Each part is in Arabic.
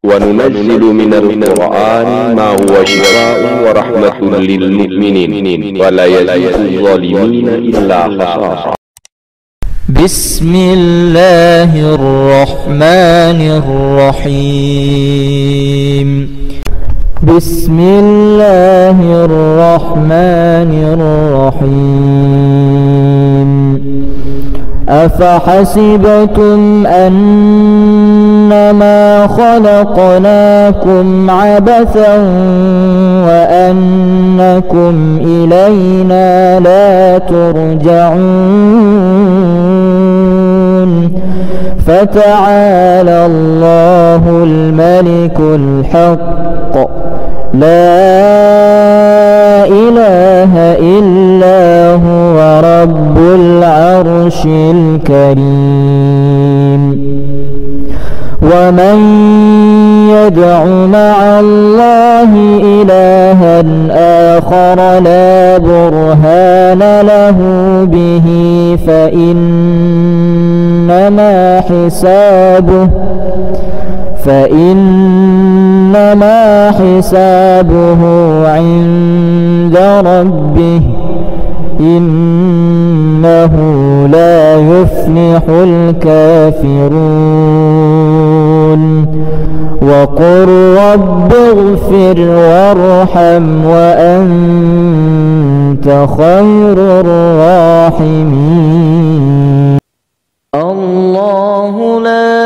وننزل من القرآن ما هو شفاء ورحمة للمؤمنين ولا يزيد الظالمين إلا خسارا. بسم الله الرحمن الرحيم. بسم الله الرحمن الرحيم. أفحسبتم أنما خلقناكم عبثا وأنكم إلينا لا ترجعون فتعالى الله الملك الحق لا إله إلا هو رب العرش الكريم. ومن يدع مع الله إلها آخر لا برهان له به فإنما حسابه عند ربه إنه لا يفلح الكافرون. وقل رب اغفر وارحم وأنت خير الراحمين. الله لا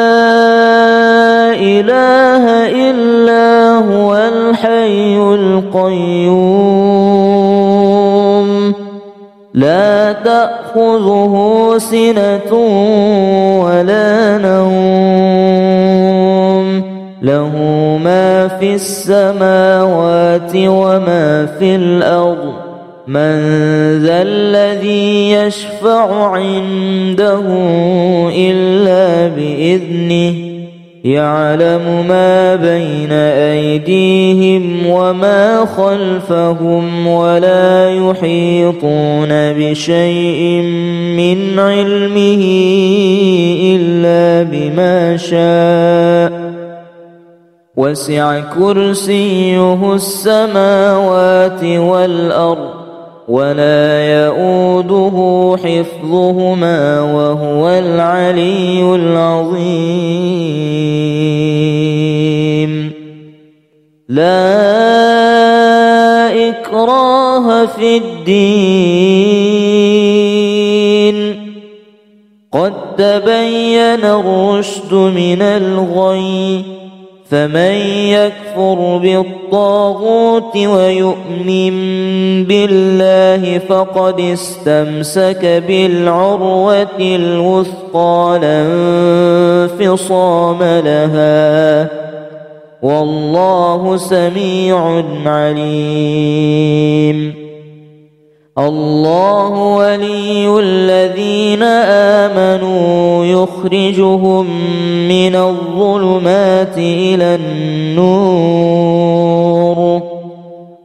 إله إلا هو الحي القيوم لا تأخذه سنة ولا نوم له ما في السماوات وما في الأرض من ذا الذي يشفع عنده إلا بإذنه يعلم ما بين أيديهم وما خلفهم ولا يحيطون بشيء من علمه إلا بما شاء وسع كرسيه السماوات والأرض ولا يؤوده حفظهما وهو العلي العظيم. لا إكراه في الدين قد تبين الرشد من الغي فمن يكفر بالطاغوت ويؤمن بالله فقد استمسك بالعروة الوثقى لا انفصام لها والله سميع عليم. الله ولي الذين آمنوا يخرجهم من الظلمات إلى النور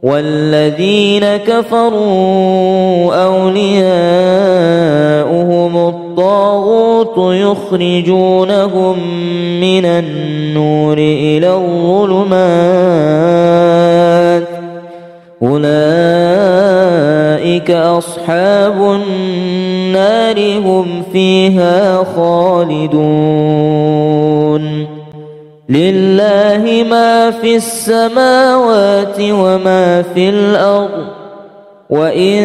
والذين كفروا أولياؤهم الطاغوت يخرجونهم من النور إلى الظلمات أولئك أصحاب النار هم فيها خالدون. لله ما في السماوات وما في الأرض وإن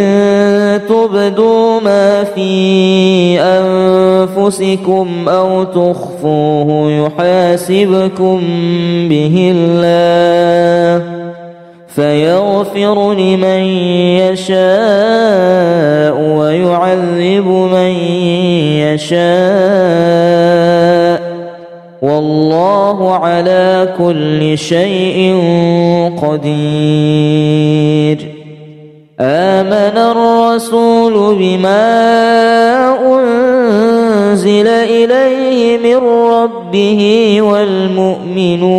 تبدوا ما في أنفسكم أو تخفوه يحاسبكم به الله فيغفر لمن يشاء ويعذب من يشاء والله على كل شيء قدير. آمن الرسول بما أنزل إليه من ربه والمؤمنون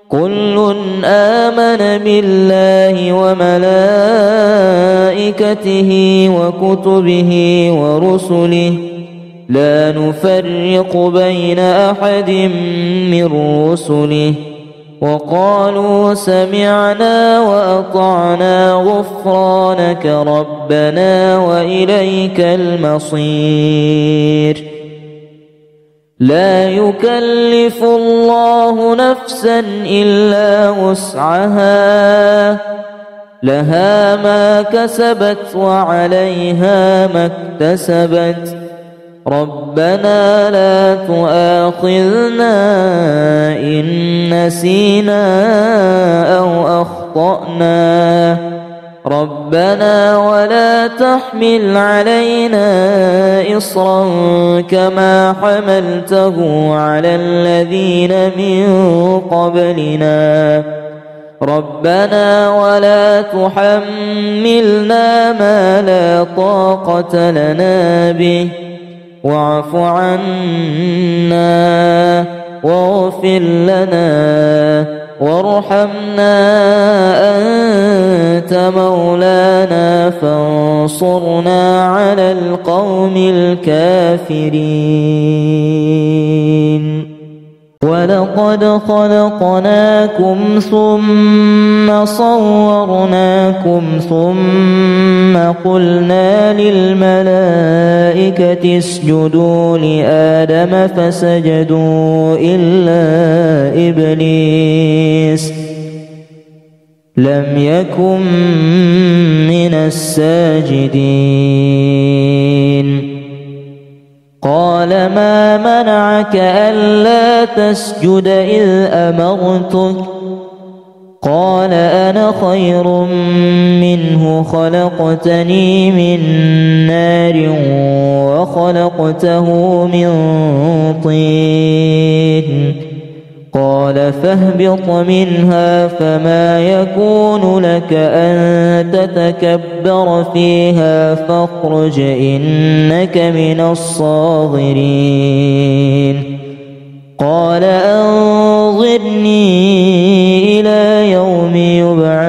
كل آمن بالله وملائكته وكتبه ورسله لا نفرق بين أحد من رسله وقالوا سمعنا وأطعنا غفرانك ربنا وإليك المصير. لا يكلف الله نفسا إلا وسعها لها ما كسبت وعليها ما اكتسبت ربنا لا تؤاخذنا إن نسينا أو أخطأنا ربنا ولا تحمل علينا إصرا كما حملته على الذين من قبلنا ربنا ولا تحملنا ما لا طاقة لنا به واعف عنا واغفر لنا وارحمنا أنت مولانا فانصرنا على القوم الكافرين. ولقد خلقناكم ثم صورناكم ثم قلنا للملائكة اسجدوا لآدم فسجدوا إلا إبليس لم يكن من الساجدين. قال ما منعك ألا تسجد إذ أمرتك قال أنا خير منه خلقتني من نار وخلقته من طين قال فاهبط منها فما يكون لك أن تتكبر فيها فاخرج إنك من الصاغرين. قال أنظرني إلى يوم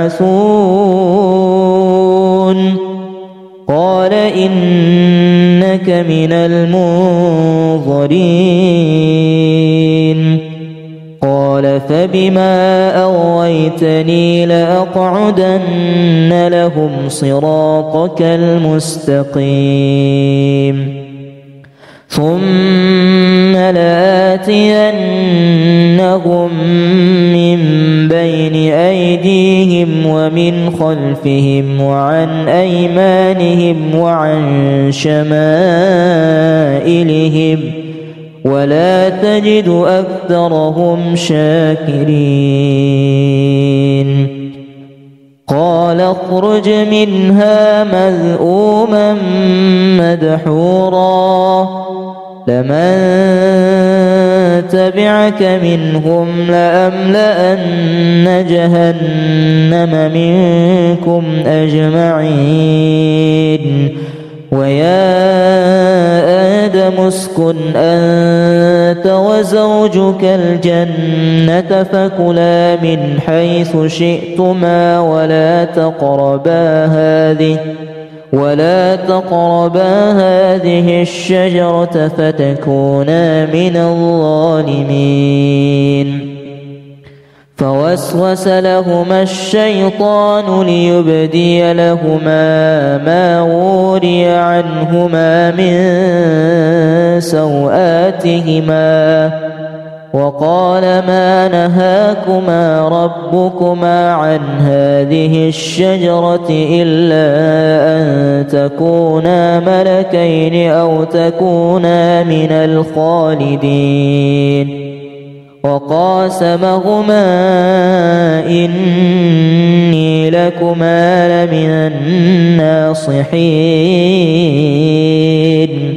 يبعثون قال إنك من المنظرين. قال فبما أغويتني لأقعدن لهم صراطك المستقيم ثم لآتينهم من بين أيديهم ومن خلفهم وعن أيمانهم وعن شمائلهم ولا تجد أكثرهم شاكرين. قال اخرج منها مذءوما مدحورا لمن تبعك منهم لأملأن جهنم منكم أجمعين. ويا آدم اسكن أنت وزوجك الجنة فكلا من حيث شئتما ولا تقربا هذه الشجرة فتكونا من الظالمين. فوسوس لهما الشيطان ليبدي لهما ما وري عنهما من سوآتهما وقال ما نهاكما ربكما عن هذه الشجرة إلا أن تكونا ملكين أو تكونا من الخالدين. وقاسمهما إني لكما لمن الناصحين.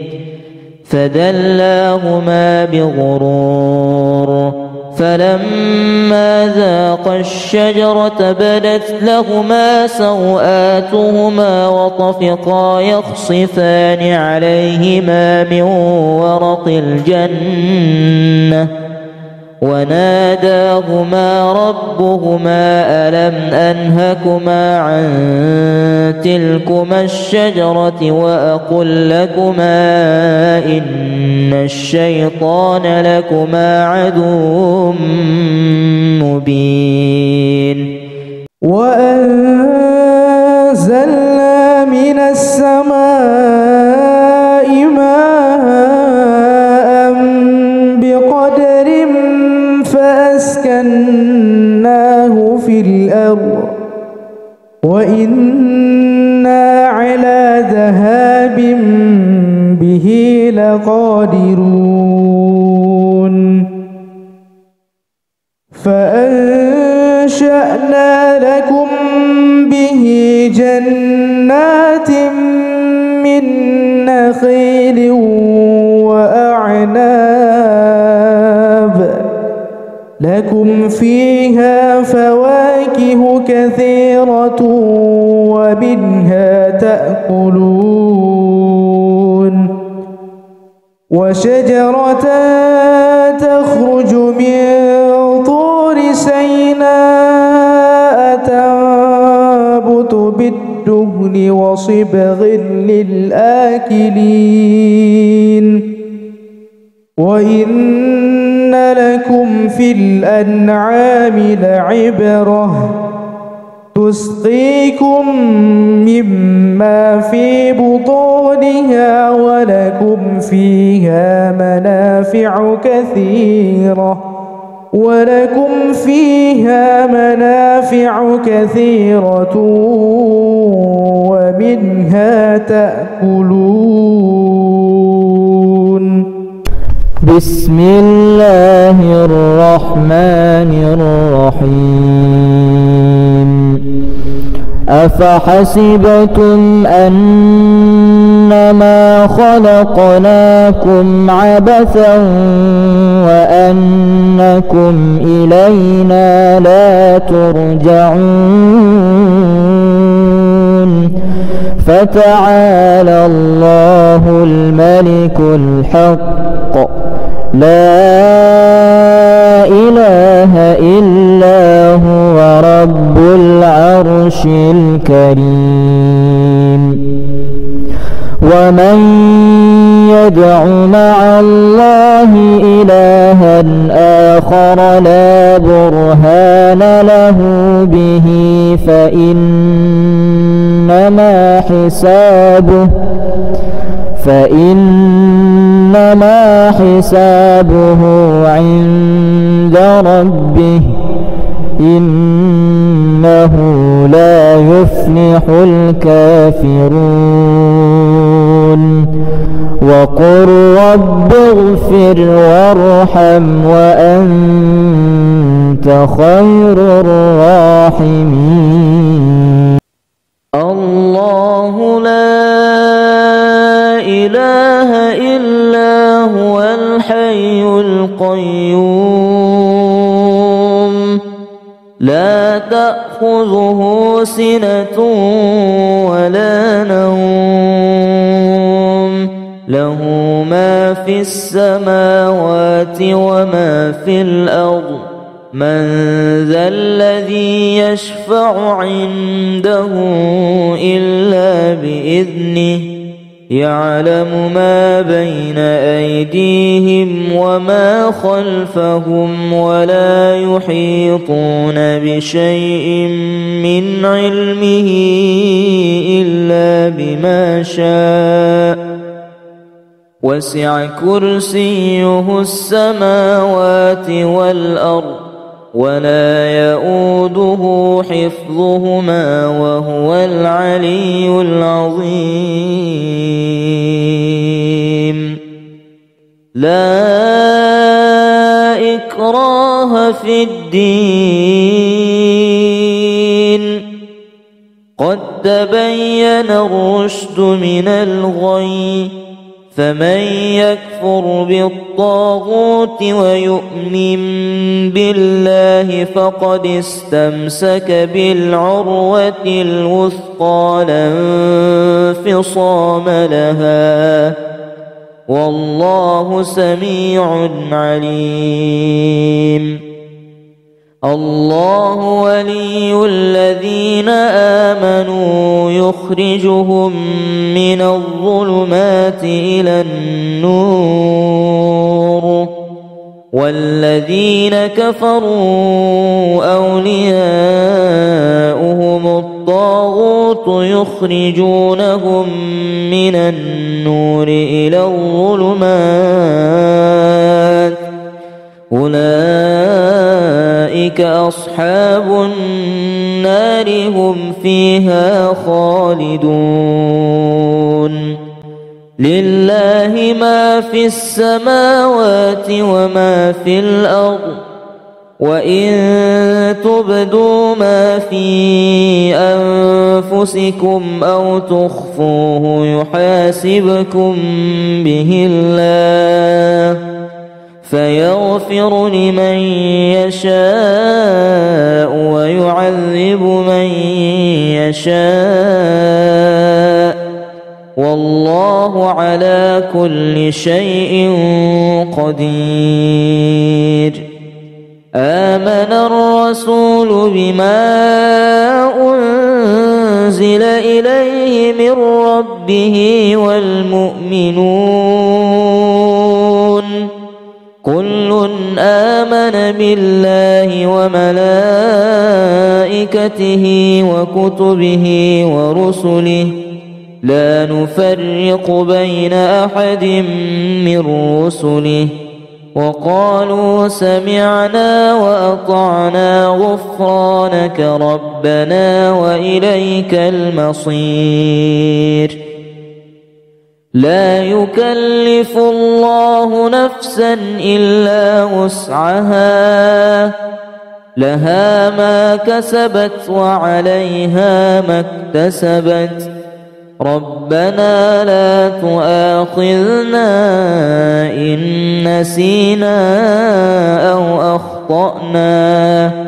فدلاهما بغرور فلما ذاقا الشجرة بدت لهما سوآتهما وطفقا يخصفان عليهما من ورق الجنة وناداهما لهما ربهما ألم أنهكما عن تلكما الشجرة وأقل لكما إن الشيطان لكما عدو مبين وأنزلنا من السماء ماء بقدر فأسكناه في الأرض وإنا على ذهاب به لقادرون فأنشأنا لكم به جنات من نخيل وأعناب لكم فيها فواكه كثيرة ومنها تأكلون وشجرة تخرج من طور سيناء تنبت بالدهن وصبغ للآكلين وإن لكم في الأنعام لعبرة تسقيكم مما في بطونها ولكم فيها منافع كثيرة ومنها تأكلون. بسم الله الرحمن الرحيم. أفحسبتم أنما خلقناكم عبثا وأنكم إلينا لا ترجعون فتعالى الله الملك الحق لا إله إلا هو رب العرش الكريم. ومن يدع مع الله إلها آخر لا برهان له به فإنما حسابه عند ربه إنه لا يفلح الكافرون. وقل رب اغفر وارحم وأنت خير الراحمين. الله لا إله إلا هو الحي القيوم لا تأخذه سنة ولا نوم له ما في السماوات وما في الأرض من ذا الذي يشفع عنده إلا بإذنه يعلم ما بين أيديهم وما خلفهم ولا يحيطون بشيء من علمه إلا بما شاء وسع كرسيه السماوات والأرض ولا يؤوده حفظهما وهو العلي العظيم. لا إكراه في الدين قد تبين الرشد من الغي فمن يكفر بالطاغوت ويؤمن بالله فقد استمسك بالعروة الوثقى لا انفصام لها والله سميع عليم. الله ولي الذين آمنوا يخرجهم من الظلمات إلى النور والذين كفروا أولياؤهم الطاغوت يخرجونهم من النور إلى الظلمات أولئك أصحاب النار هم فيها خالدون لله ما في السماوات وما في الأرض وإن تبدوا ما في أنفسكم أو تخفوه يحاسبكم به الله فيغفر لمن يشاء ويعذب من يشاء والله على كل شيء قدير آمن الرسول بما أنزل إليه من ربه والمؤمنون كل آمن بالله وملائكته وكتبه ورسله لا نفرق بين أحد من رسله وقالوا سمعنا وأطعنا غفرانك ربنا وإليك المصير لا يكلف الله نفسا إلا وسعها لها ما كسبت وعليها ما اكتسبت ربنا لا تؤاخذنا إن نسينا أو أخطأنا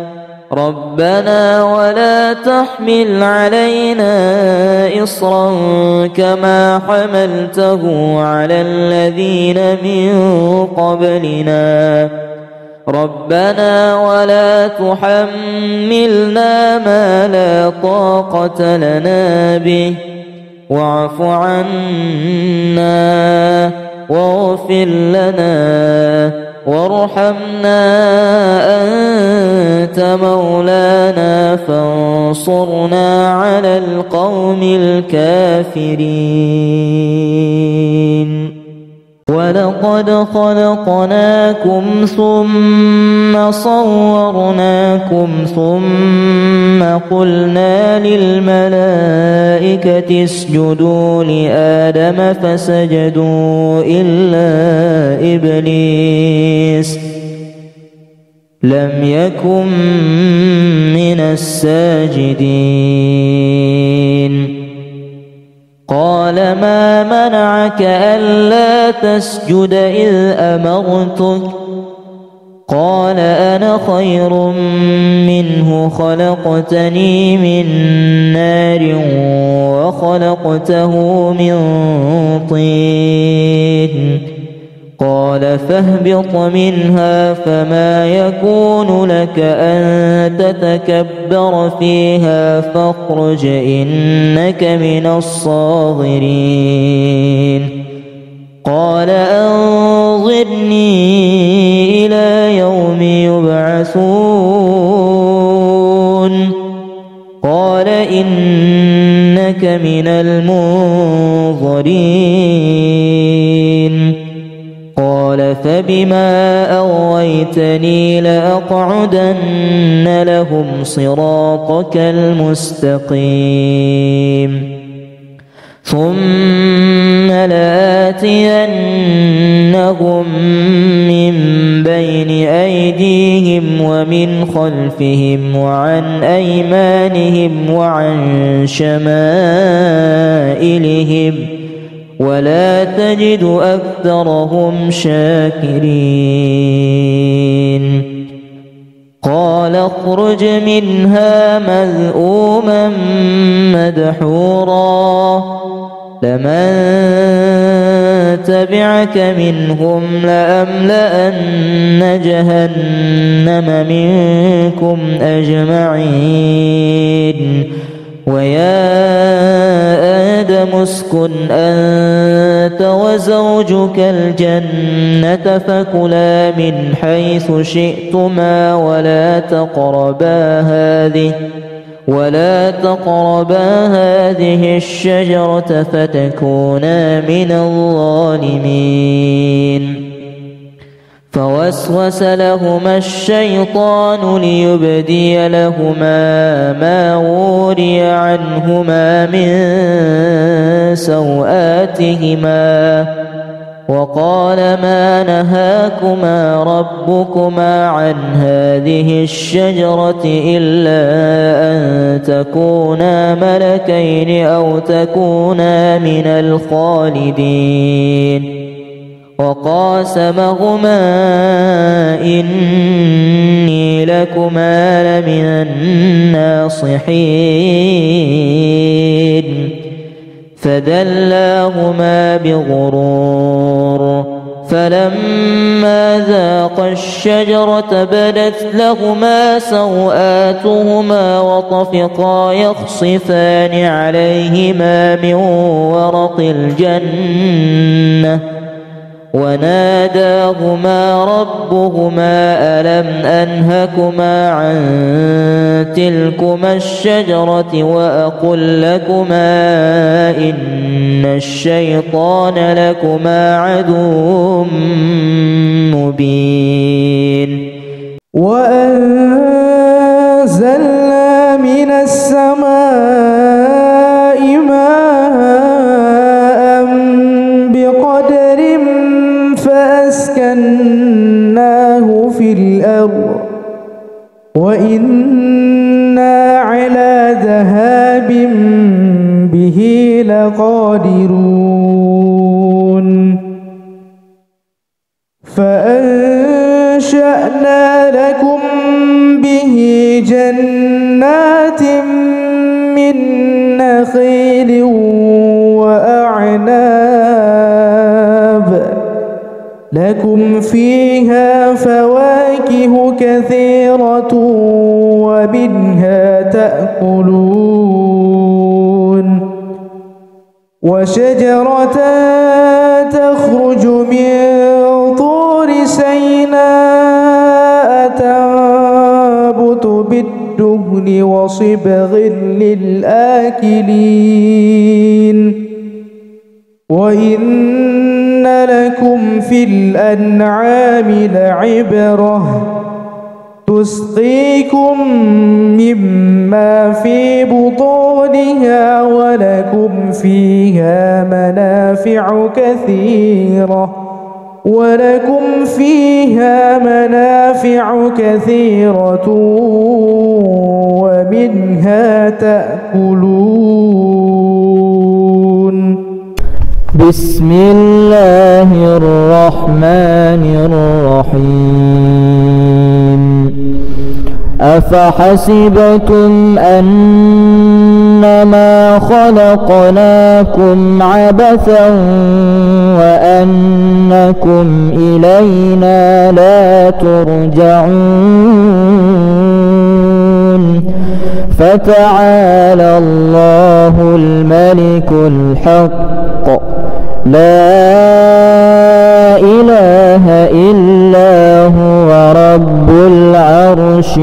ربنا ولا تحمل علينا إصرا كما حملته على الذين من قبلنا ربنا ولا تحملنا ما لا طاقة لنا به واعف عنا واغفر لنا وارحمنا أنت مولانا فانصرنا على القوم الكافرين ولقد خلقناكم ثم صورناكم ثم قلنا للملائكة اسجدوا لآدم فسجدوا إلا إبليس لم يكن من الساجدين قال ما منعك ألا تسجد إذ أمرتك قال أنا خير منه خلقتني من نار وخلقته من طين قال فاهبط منها فما يكون لك أن تتكبر فيها فاخرج إنك من الصاغرين قال أنظرني إلى يوم يبعثون قال إنك من المنظرين قال فبما أغويتني لأقعدن لهم صراطك المستقيم ثم لآتينهم من بين أيديهم ومن خلفهم وعن أيمانهم وعن شمائلهم ولا تجد أكثرهم شاكرين قال اخرج منها مذءوما مدحورا لمن تبعك منهم لأملأن جهنم منكم أجمعين ويا آدم اسكن أنت وزوجك الجنة فكلا من حيث شئتما ولا تقربا هذه الشجرة فتكونا من الظالمين فوسوس لهما الشيطان ليبدي لهما ما وري عنهما من سوآتهما وقال ما نهاكما ربكما عن هذه الشجرة إلا أن تكونا ملكين أو تكونا من الخالدين وقاسمهما إني لكما لمن الناصحين فدلاهما بغرور فلما ذاقا الشجرة بدت لهما سوآتهما وطفقا يخصفان عليهما من ورق الجنة وناداهما ربهما ألم أنهكما عن تلكما الشجرة وأقل لكما إن الشيطان لكما عدو مبين وأنزلنا من السماء ماء بقدر فأسكناه في الأرض وإنا على ذهاب به لقادرون فأنشأنا لكم به جنات من نخيل وأعناب لكم فيها فواكه كثيرة ومنها تأكلون وشجرة تخرج من طور سيناء تنبت بالدهن وصبغ للآكلين وإن لكم في الأنعام لعبرة تسقيكم مما في بطونها ولكم فيها منافع كثيرة ومنها تأكلون. بسم الله الرحمن الرحيم. أفحسبتم أنما خلقناكم عبثا وأنكم إلينا لا ترجعون فتعالى الله الملك الحق لا إله إلا هو رب العرش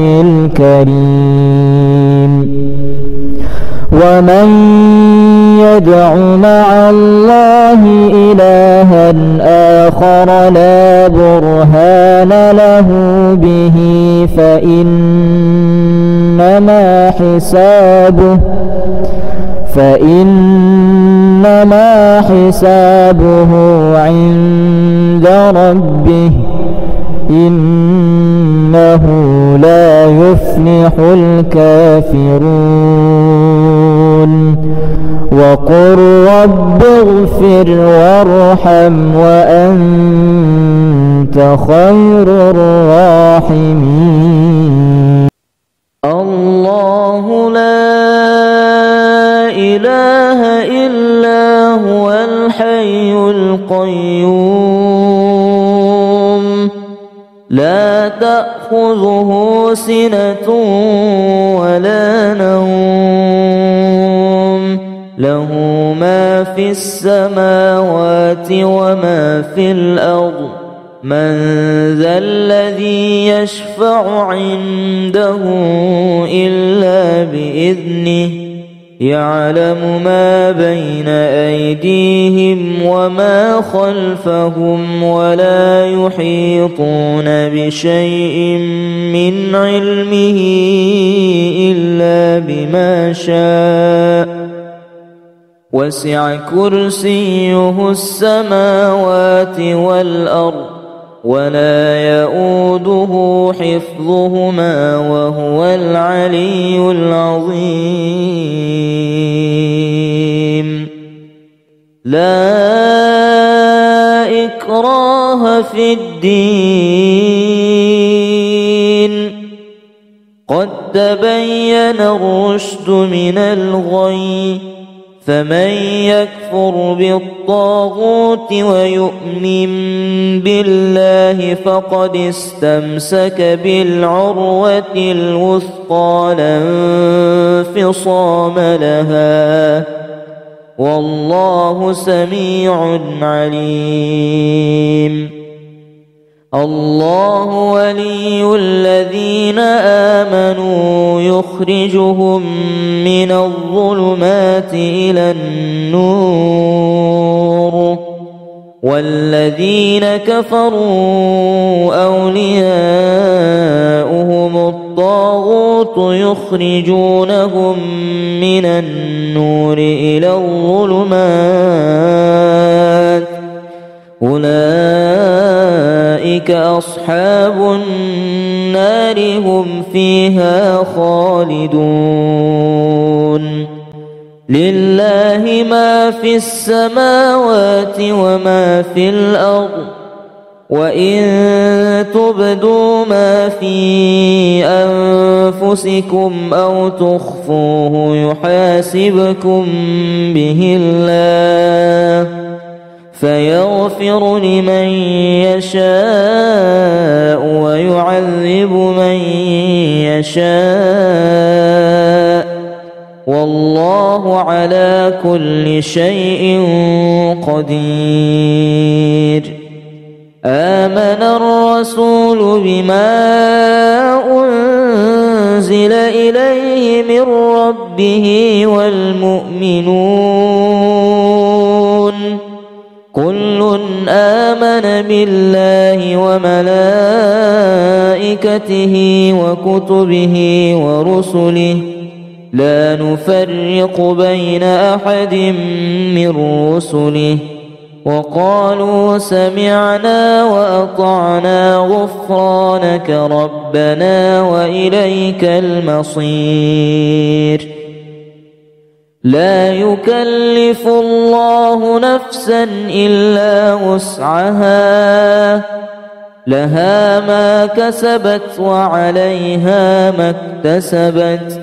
الكريم. ومن يدع مع الله إلها آخر لا برهان له به فإنما حسابه عند ربه إنه لا يفلح الكافرون. وقل رب اغفر وارحم وأنت خير الراحمين. الله لا إله إلا هو تأخذه سنة ولا نوم له ما في السماوات وما في الأرض من ذا الذي يشفع عنده إلا بإذنه يعلم ما بين أيديهم وما خلفهم ولا يحيطون بشيء من علمه إلا بما شاء وسع كرسيه السماوات والأرض ولا يؤوده حفظهما وهو العلي العظيم لا إكراه في الدين قد تبين الرشد من الغي فمن يكفر بالطاغوت ويؤمن بالله فقد استمسك بالعروة الوثقى لا انفصام لها والله سميع عليم الله ولي الذين آمنوا يخرجهم من الظلمات إلى النور والذين كفروا أولياؤهم الطاغوت يخرجونهم من النور إلى الظلمات أولئك أصحاب النار هم فيها خالدون لله ما في السماوات وما في الأرض وإن تبدوا ما في أنفسكم أو تخفوه يحاسبكم به الله فيغفر لمن يشاء ويعذب من يشاء والله على كل شيء قدير آمن الرسول بما أنزل إليه من ربه والمؤمنون كل آمن بالله وملائكته وكتبه ورسله لا نفرق بين أحد من رسله وقالوا سمعنا وأطعنا غفرانك ربنا وإليك المصير لا يكلف الله نفسا إلا وسعها لها ما كسبت وعليها ما اكتسبت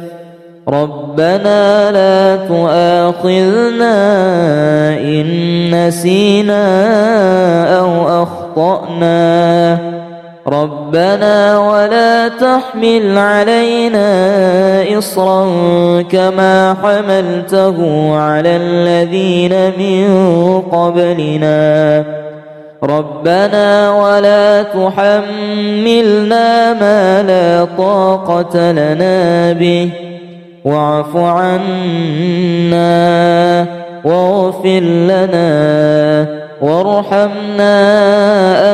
ربنا لا تؤاخذنا إن نسينا أو أخطأنا ربنا ولا تحمل علينا إصرا كما حملته على الذين من قبلنا ربنا ولا تحملنا ما لا طاقة لنا به واعف عنا واغفر لنا وارحمنا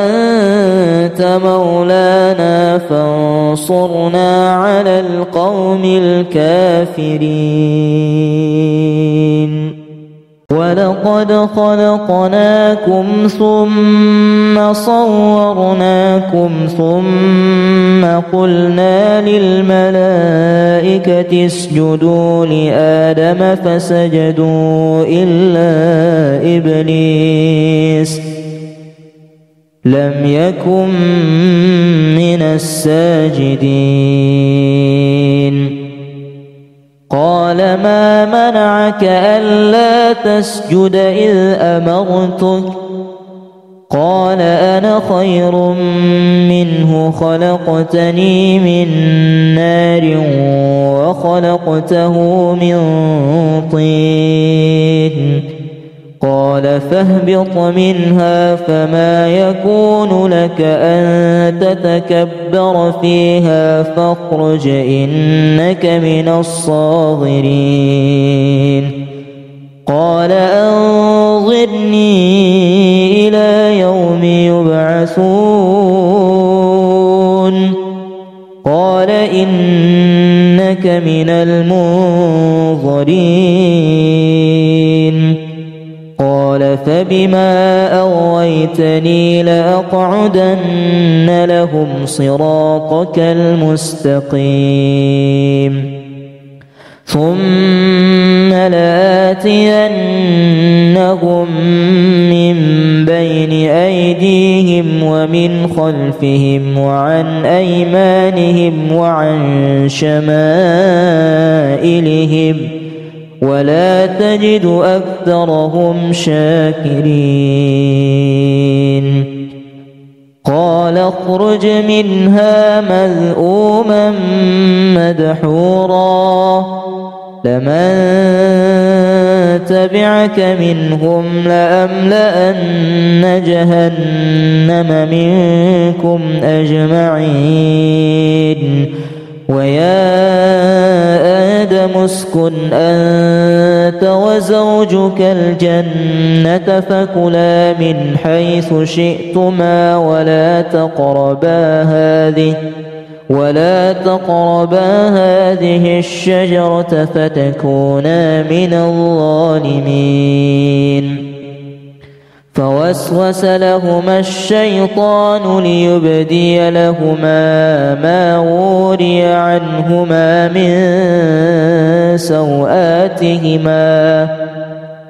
أنت مولانا فانصرنا على القوم الكافرين ولقد خلقناكم ثم صورناكم ثم قلنا للملائكة اسجدوا لآدم فسجدوا إلا إبليس لم يكن من الساجدين قال ما منعك ألا تسجد إذ أمرتك قال أنا خير منه خلقتني من نار وخلقته من طين قال فاهبط منها فما يكون لك أن تتكبر فيها فاخرج إنك من الصاغرين قال أنظرني إلى يوم يبعثون قال إنك من المنظرين قال فبما أغويتني لأقعدن لهم صراطك المستقيم ثم لآتينهم من بين أيديهم ومن خلفهم وعن أيمانهم وعن شمائلهم ولا تجد أكثرهم شاكرين قال اخرج منها مذءوما مدحورا لمن تبعك منهم لأملأن جهنم منكم أجمعين ويا آدم اسكن أنت وزوجك الجنة فكلا من حيث شئتما ولا تقربا هذه الشجرة فتكونا من الظالمين فوسوس لهما الشيطان ليبدي لهما ما وري عنهما من سوآتهما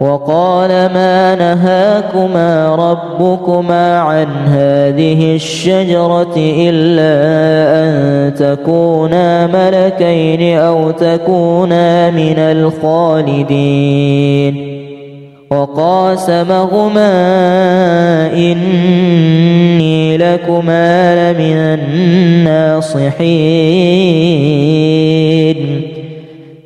وقال ما نهاكما ربكما عن هذه الشجرة إلا أن تكونا ملكين أو تكونا من الخالدين وقاسمهما إني لكما لمن الناصحين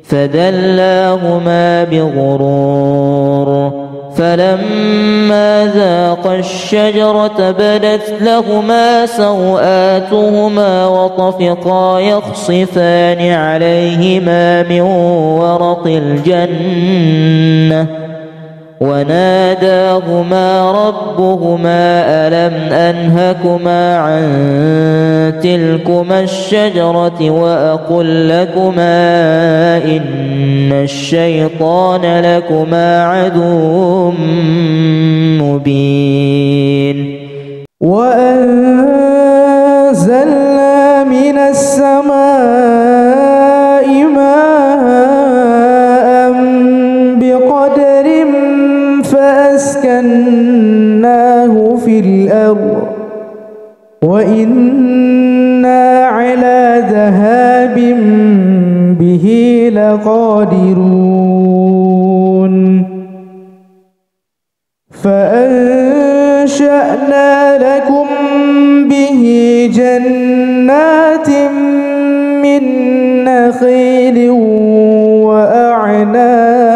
فدلاهما بغرور فلما ذاقا الشجرة بدت لهما سوآتهما وطفقا يخصفان عليهما من ورق الجنة وناداهما ربهما ألم أنهكما عن تلكما الشجرة وأقل لكما إن الشيطان لكما عدو مبين وأنزلنا من السماء ماء بقدر فأسكناه في الأرض وإنا على ذهاب به لقادرون فأنشأنا لكم به جنات من نخيل وأعناب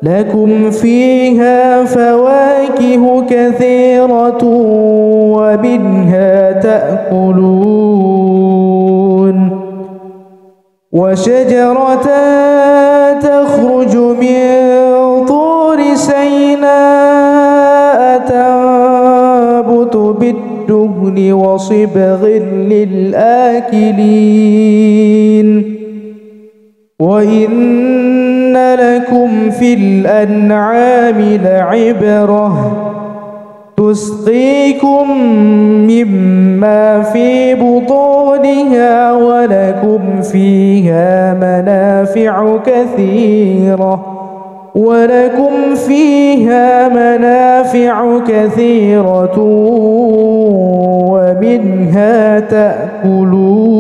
لكم فيها فواكه كثيرة ومنها تأكلون وشجرة تخرج من طور سيناء تنبت بالدهن وصبغ للآكلين وإن لكم في الأنعام لعبرة تسقيكم مما في بطونها ولكم فيها منافع كثيرة ومنها تأكلون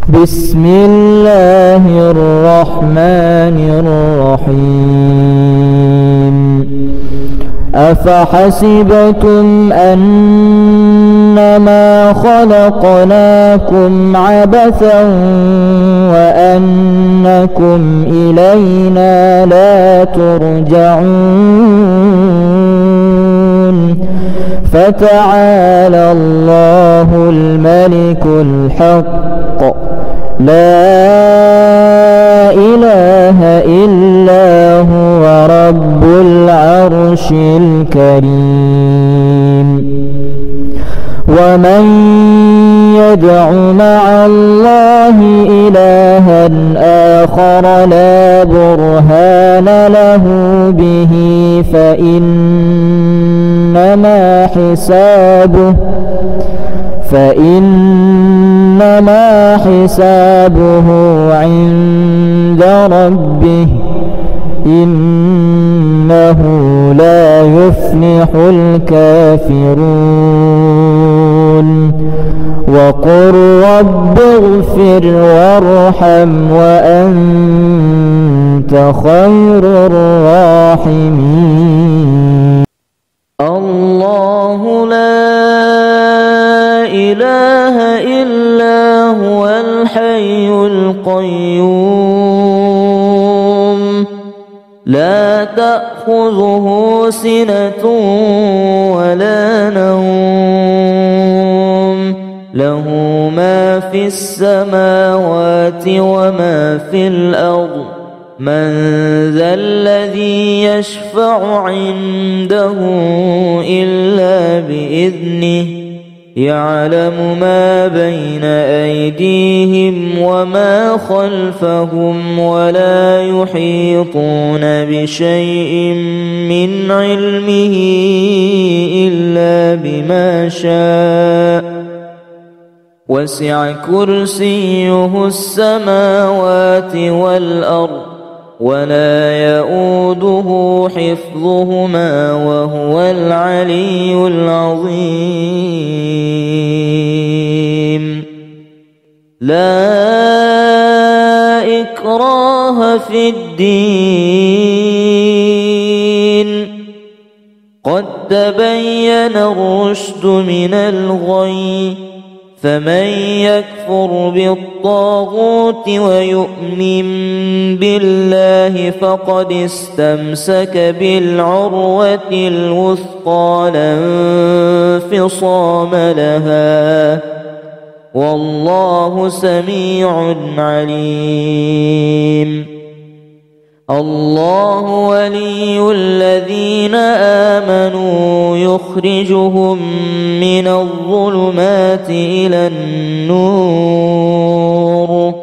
بسم الله الرحمن الرحيم أفحسبتم أنما خلقناكم عبثا وأنكم إلينا لا ترجعون فتعالى الله الملك الحق لا إله إلا هو رب العرش الكريم. ومن يدع مع الله إلها آخر لا برهان له به فإنما حسابه عند ربه إنه لا يفلح الكافرون. وقل رب اغفر وارحم وأنت خير الراحمين. الله لا إله إلا هو الحي القيوم لا تأخذه سنة ولا نوم له ما في السماوات وما في الأرض من ذا الذي يشفع عنده إلا بإذنه يعلم ما بين أيديهم وما خلفهم ولا يحيطون بشيء من علمه إلا بما شاء وسع كرسيه السماوات والأرض ولا يؤوده حفظهما وهو العلي العظيم. لا إكراه في الدين قد تبين الرشد من الغي فمن يكفر بالطاغوت ويؤمن بالله فقد استمسك بالعروة الوثقى لا انفصام لها والله سميع عليم. الله ولي الذين آمنوا يخرجهم من الظلمات إلى النور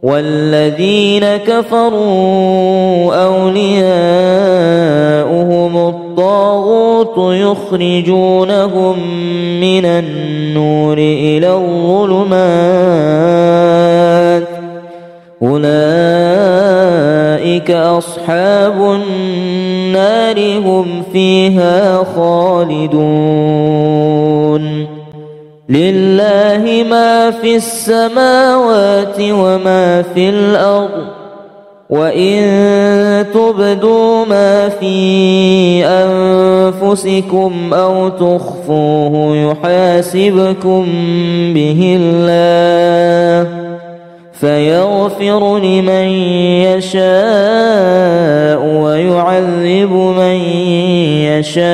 والذين كفروا أولياؤهم الطاغوت يخرجونهم من النور إلى الظلمات أولئك أصحاب النار هم فيها خالدون. لله ما في السماوات وما في الأرض وإن تبدوا ما في أنفسكم أو تخفوه يحاسبكم به الله فيغفر لمن يشاء ويعذب من يشاء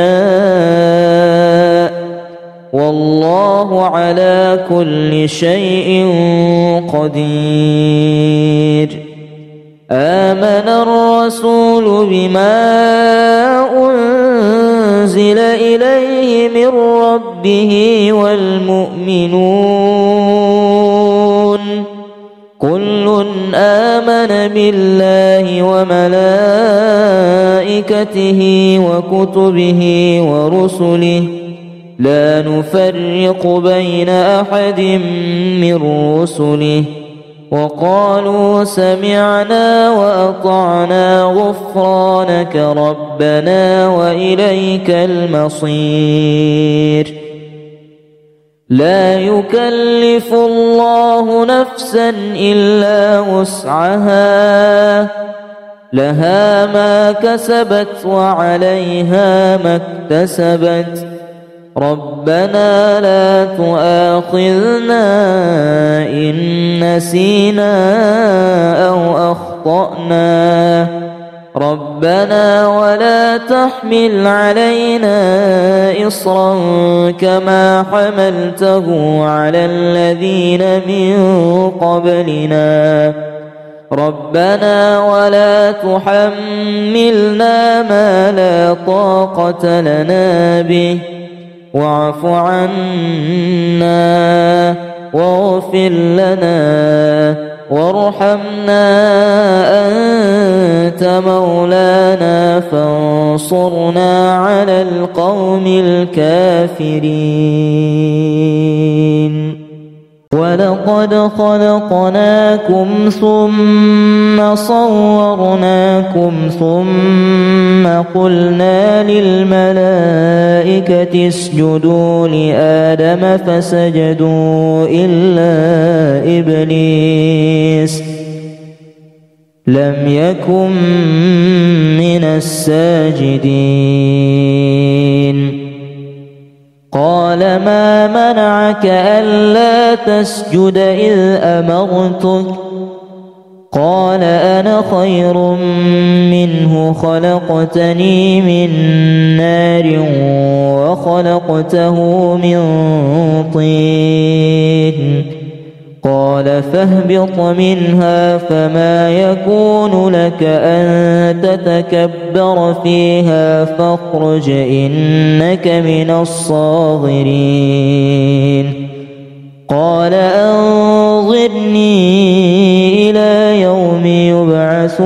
والله على كل شيء قدير. آمن الرسول بما أنزل إليه من ربه والمؤمنون كل آمن بالله وملائكته وكتبه ورسله لا نفرق بين أحد من رسله وقالوا سمعنا وأطعنا غفرانك ربنا وإليك المصير. لا يكلف الله نفسا إلا وسعها لها ما كسبت وعليها ما اكتسبت ربنا لا تؤاخذنا إن نسينا أو أخطأنا ربنا ولا تحمل علينا إصرا كما حملته على الذين من قبلنا ربنا ولا تحملنا ما لا طاقة لنا به واعف عنا واغفر لنا وارحمنا أنت مولانا فانصرنا على القوم الكافرين ولقد خلقناكم ثم صورناكم ثم قلنا للملائكة اسجدوا لآدم فسجدوا إلا إبليس لم يكن من الساجدين قال ما منعك ألا تسجد إذ أمرتك قال أنا خير منه خلقتني من نار وخلقته من طين قال فاهبط منها فما يكون لك أن تتكبر فيها فاخرج إنك من الصاغرين قال أنظرني إلى يوم يبعثون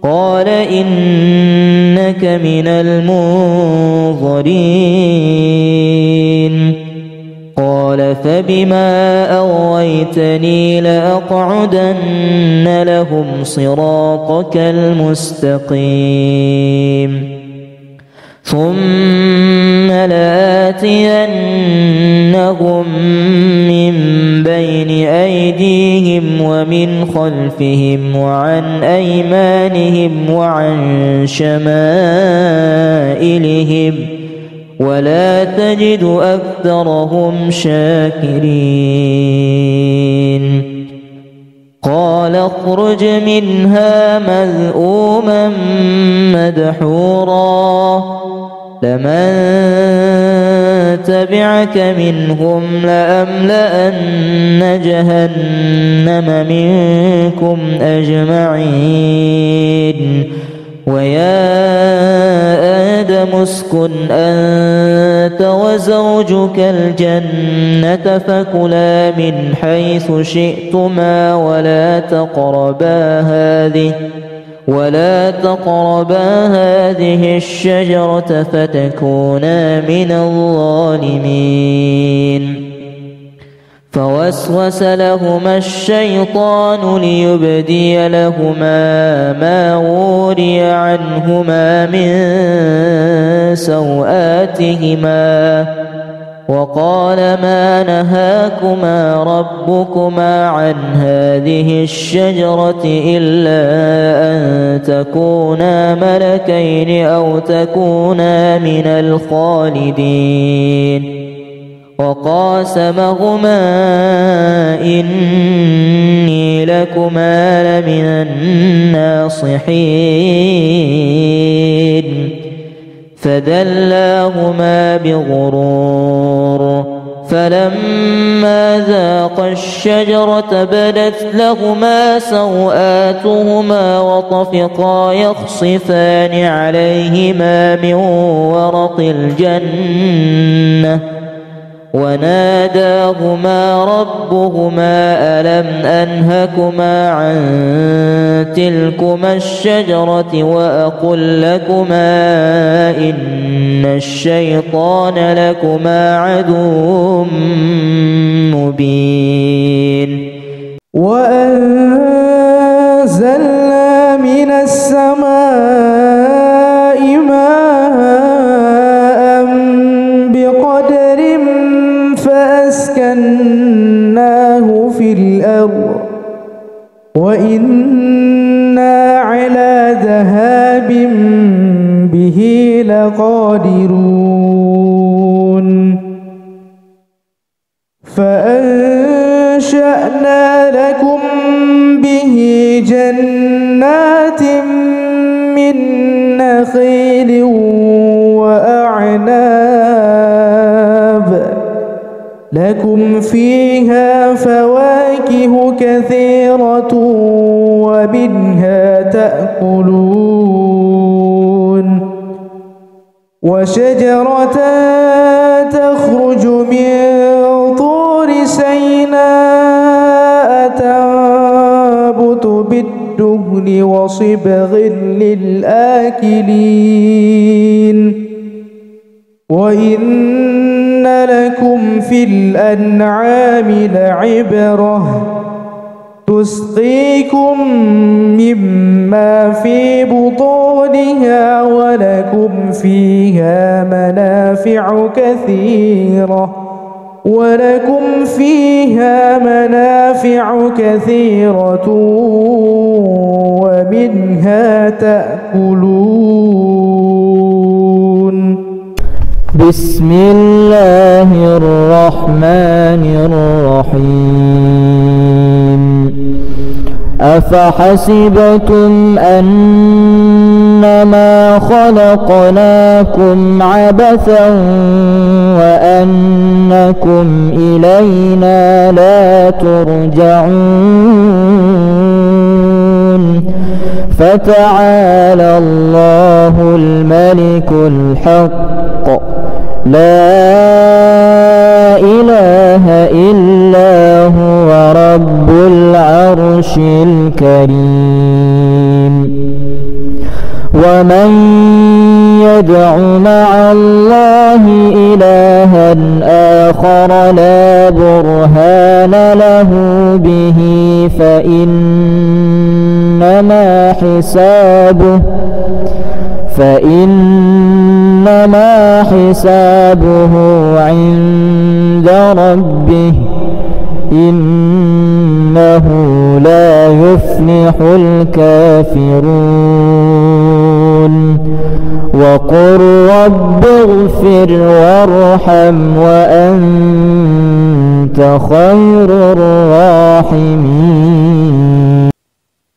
قال إنك من المنظرين قال فبما أغويتني لأقعدن لهم صراطك المستقيم ثم لآتينهم من بين أيديهم ومن خلفهم وعن أيمانهم وعن شمائلهم ولا تجد أكثرهم شاكرين قال اخرج منها مذءوما مدحورا لمن تبعك منهم لأملأن جهنم منكم أجمعين ويا آدم اسكن أنت وزوجك الجنة فكلا من حيث شئتما ولا تقربا هذه الشجرة فتكونا من الظالمين فوسوس لهما الشيطان ليبدي لهما ما وري عنهما من سوآتهما وقال ما نهاكما ربكما عن هذه الشجرة إلا أن تكونا ملكين أو تكونا من الخالدين وقاسمهما إني لكما لمن الناصحين فدلاهما بغرور فلما ذاقا الشجرة بدت لهما سوآتهما وطفقا يخصفان عليهما من ورق الجنة وناداهما ربهما ألم أنهكما عن تلكما الشجرة وأقل لكما إن الشيطان لكما عدو مبين وأنزلنا من السماء ماء بقدر فأسكناه في الأرض وإنا قادرون فأنشأنا لكم به جنات من نخيل وأعناب لكم فيها فواكه كثيرة ومنها تأكلون وشجرة تخرج من طور سيناء تنبت بالدهن وصبغ للآكلين وإن لكم في الأنعام لعبرة تسقيكم مما في بطونها ولكم فيها منافع كثيرة ومنها تأكلون. بسم الله الرحمن الرحيم. أفحسبتم أنما خلقناكم عبثا وأنكم إلينا لا ترجعون فتعالى الله الملك الحق لا إله إلا هو رب العرش الكريم. ومن يدع مع الله إلها آخر لا برهان له به فإنما حسابه عند ربه إنه لا يفلح الكافرون. وقل رب اغفر وارحم وأنت خير الراحمين.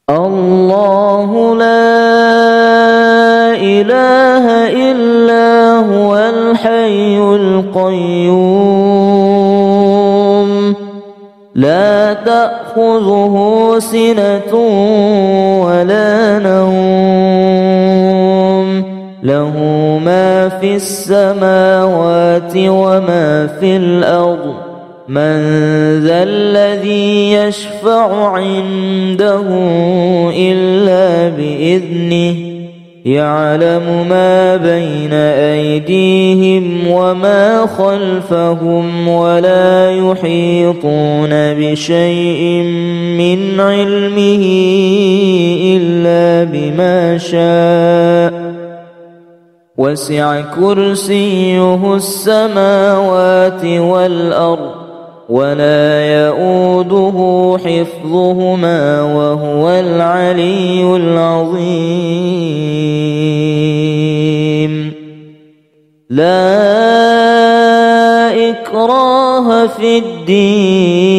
الله لا إله إلا هو الحي القيوم لا تأخذه سنة ولا نوم له ما في السماوات وما في الأرض من ذا الذي يشفع عنده إلا بإذنه يعلم ما بين أيديهم وما خلفهم ولا يحيطون بشيء من علمه إلا بما شاء وسع كرسيه السماوات والأرض ولا يؤوده حفظهما وهو العلي العظيم. لا إكراه في الدين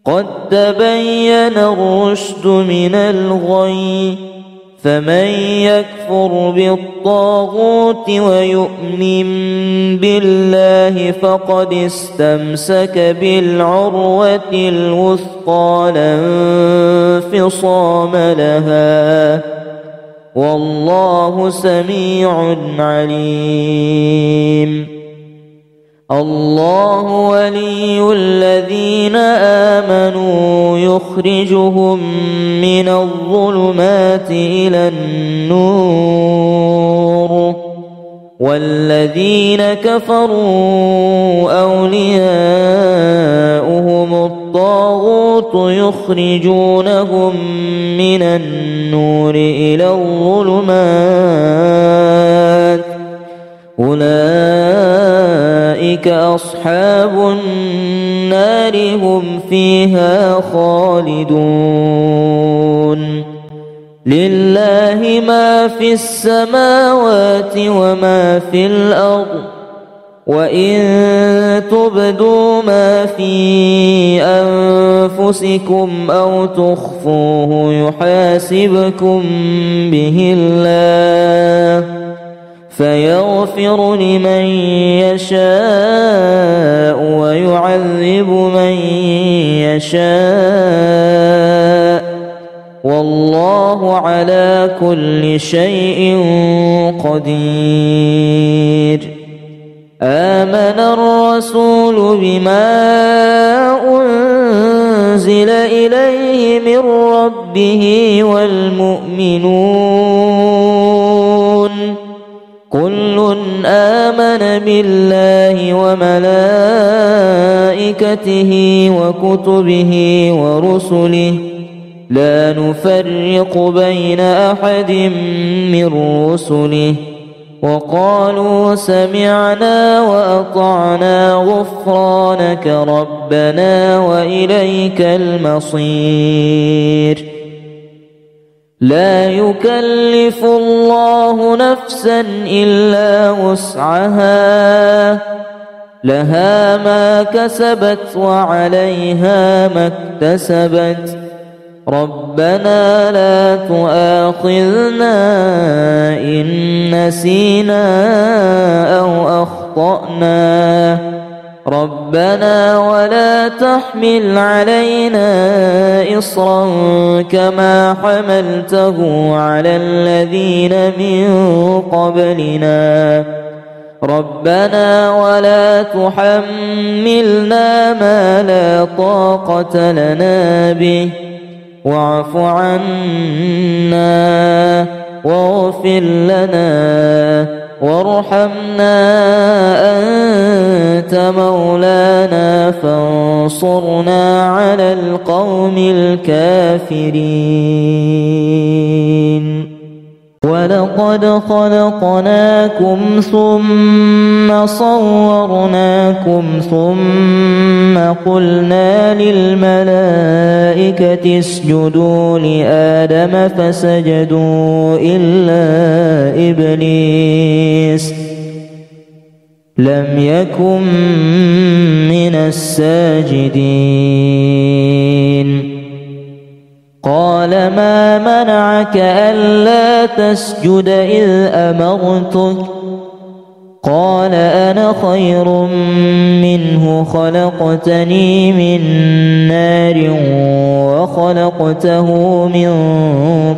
قد تبين الرشد من الغي فمن يكفر بالطاغوت ويؤمن بالله فقد استمسك بالعروة الوثقى لا انفصام لها والله سميع عليم. الله ولي الذين آمنوا يخرجهم من الظلمات إلى النور والذين كفروا أولياؤهم الطاغوت يخرجونهم من النور إلى الظلمات أولئك أصحاب النار هم فيها خالدون. لله ما في السماوات وما في الأرض وإن تبدوا ما في أنفسكم أو تخفوه يحاسبكم به الله فيغفر لمن يشاء ويعذب من يشاء والله على كل شيء قدير. آمن الرسول بما أنزل إليه من ربه والمؤمنون كل آمن بالله وملائكته وكتبه ورسله لا نفرق بين أحد من رسله وقالوا سمعنا وأطعنا غفرانك ربنا وإليك المصير. لا يكلف الله نفسا إلا وسعها لها ما كسبت وعليها ما اكتسبت ربنا لا تؤاخذنا إن نسينا أو أخطأنا ربنا ولا تحمل علينا إصرا كما حملته على الذين من قبلنا ربنا ولا تحملنا ما لا طاقة لنا به واعف عنا واغفر لنا وارحمنا أنت مولانا فانصرنا على القوم الكافرين. ولقد خلقناكم ثم صورناكم ثم قلنا للملائكة اسجدوا لآدم فسجدوا إلا إبليس لم يكن من الساجدين. قال ما منعك ألا تسجد إذ أمرتك قال أنا خير منه خلقتني من نار وخلقته من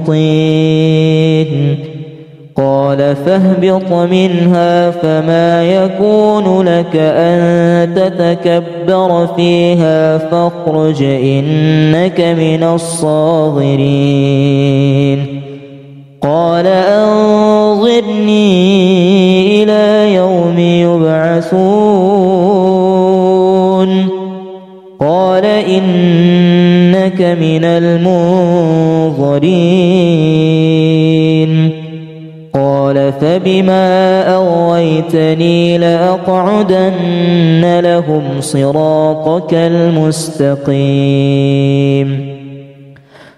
طين قال فاهبط منها فما يكون لك أن تتكبر فيها فاخرج إنك من الصاغرين. قال أنظرني إلى يوم يبعثون قال إنك من المنظرين. قال فبما أغويتني لأقعدن لهم صراطك المستقيم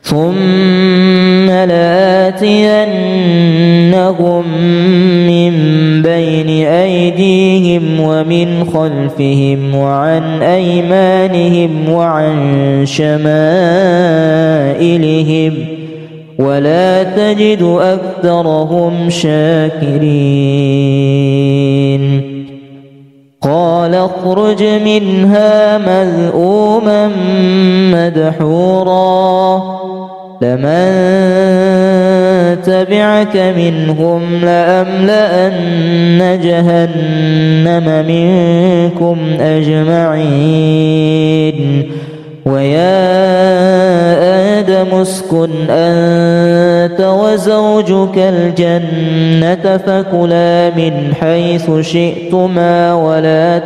ثم لآتينهم من بين أيديهم ومن خلفهم وعن أيمانهم وعن شمائلهم ولا تجد أكثرهم شاكرين. قال اخرج منها مذءوما مدحورا لمن تبعك منهم لأملأن جهنم منكم أجمعين. ويا آدم اسكن أنت وزوجك الجنة فكلا من حيث شئتما ولا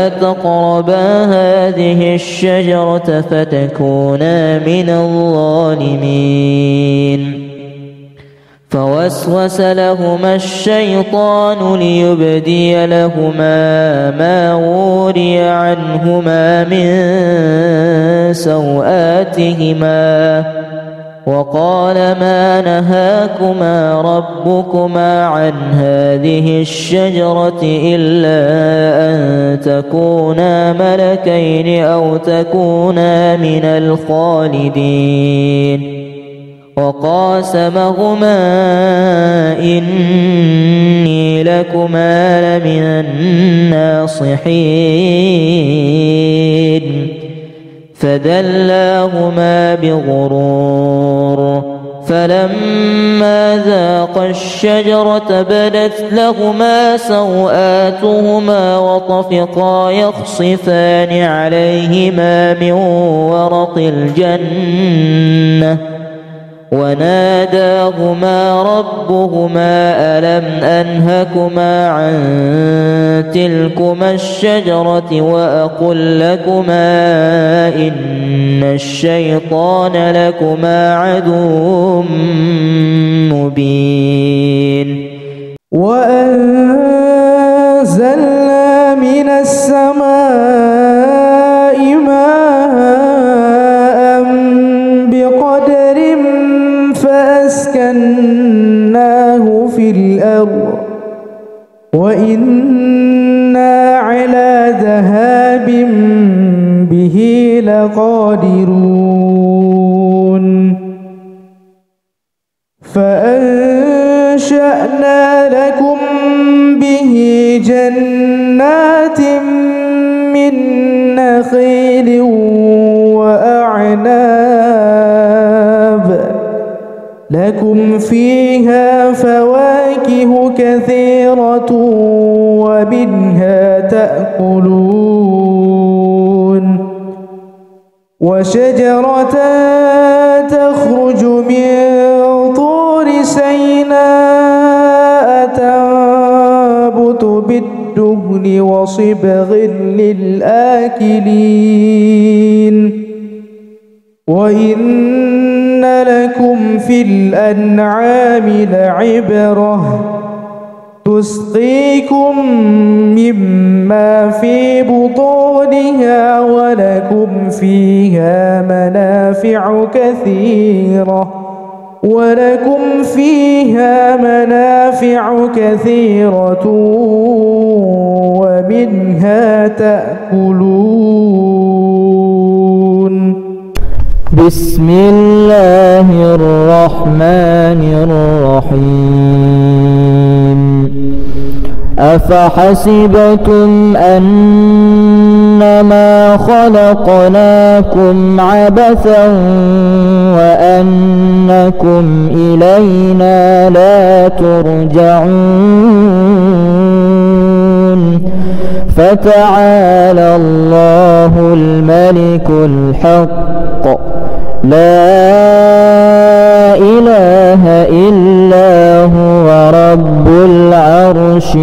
تقربا هذه الشجرة فتكونا من الظالمين. فوسوس لهما الشيطان ليبدي لهما ما وري عنهما من سوآتهما وقال ما نهاكما ربكما عن هذه الشجرة إلا أن تكونا ملكين أو تكونا من الخالدين وقاسمهما إني لكما لمن الناصحين فدلاهما بغرور فلما ذاقا الشجرة بدت لهما سوآتهما وطفقا يخصفان عليهما من ورق الجنة وناداهما ربهما ألم أنهكما عن تلكما الشجرة وأقل لكما إن الشيطان لكما عدو مبين وأنزلنا من السماء ماء بقدر فأسكناه في الأرض وإنا على ذهاب به لقادرون فأنشأنا لكم به جنات من نخيل وأعناب لكم فيها فواكه كثيرة ومنها تأكلون وشجرة تخرج من طور سيناء تنبت بالدهن وصبغ للآكلين وإن لكم في الأنعام لعبرة تسقيكم مما في بطونها ولكم فيها منافع كثيرة ومنها تأكلون. بسم الله الرحمن الرحيم. أفحسبتم أنما خلقناكم عبثا وأنكم إلينا لا ترجعون فتعالى الله الملك الحق لا إله إلا هو رب العرش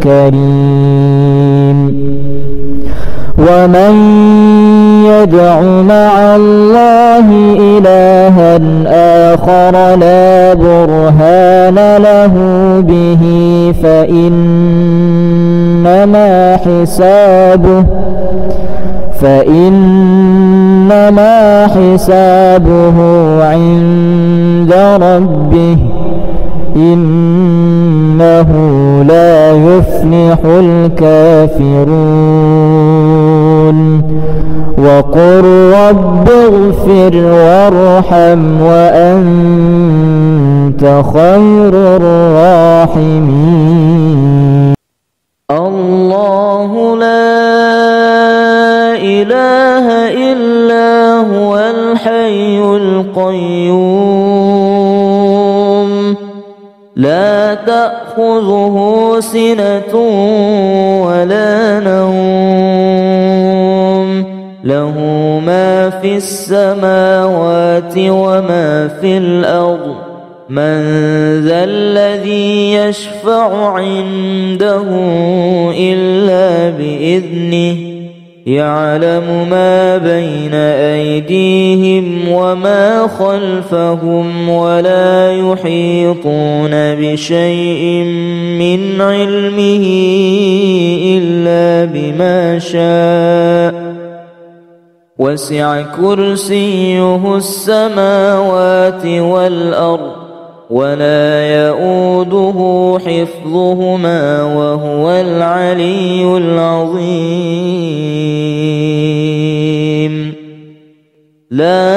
الكريم. ومن يدع مع الله إلها آخر لا برهان له به فإنما حسابه عند ربه إنه لا يفلح الكافرون. وقل رب اغفر وارحم وأنت خير الراحمين. الله لا إله إلا هو الحي القيوم لا تأخذه سنة ولا نوم له ما في السماوات وما في الأرض من ذا الذي يشفع عنده إلا بإذنه يعلم ما بين أيديهم وما خلفهم ولا يحيطون بشيء من علمه إلا بما شاء وسع كرسيه السماوات والأرض ولا يؤوده حفظهما وهو العلي العظيم لا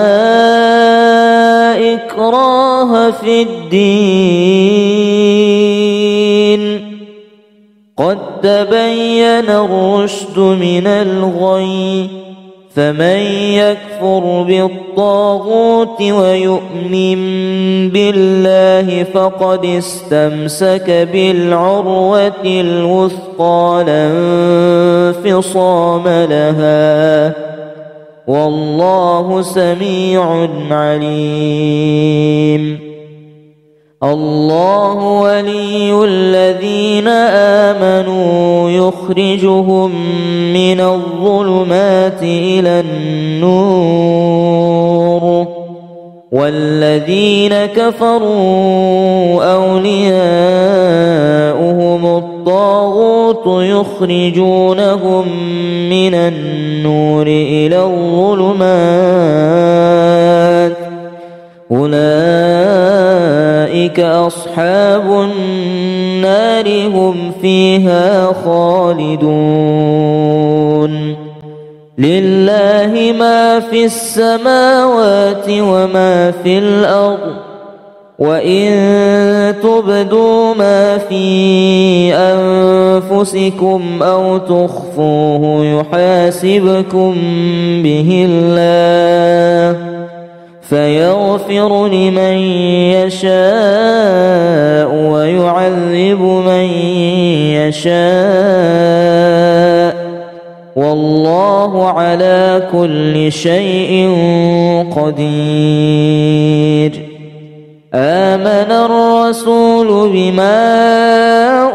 إكراه في الدين قد تبين الرشد من الغي فمن يكفر بالطاغوت ويؤمن بالله فقد استمسك بالعروة الوثقى لا انفصام لها والله سميع عليم الله ولي الذين آمنوا يخرجهم من الظلمات إلى النور والذين كفروا أولياؤهم الطاغوت يخرجونهم من النور إلى الظلمات أولئك أصحاب النار هم فيها خالدون لله ما في السماوات وما في الأرض وإن تبدوا ما في أنفسكم أو تخفوه يحاسبكم به الله فيغفر لمن يشاء ويعذب من يشاء والله على كل شيء قدير آمن الرسول بما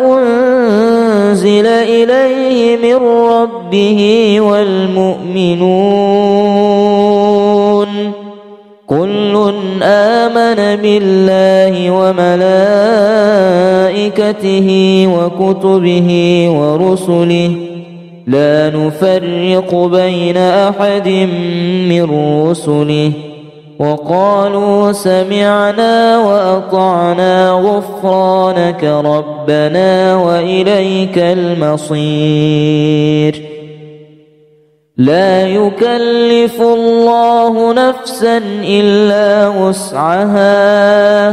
أنزل إليه من ربه والمؤمنون كل آمن بالله وملائكته وكتبه ورسله لا نفرق بين أحد من رسله وقالوا سمعنا وأطعنا غفرانك ربنا وإليك المصير لا يكلف الله نفسا إلا وسعها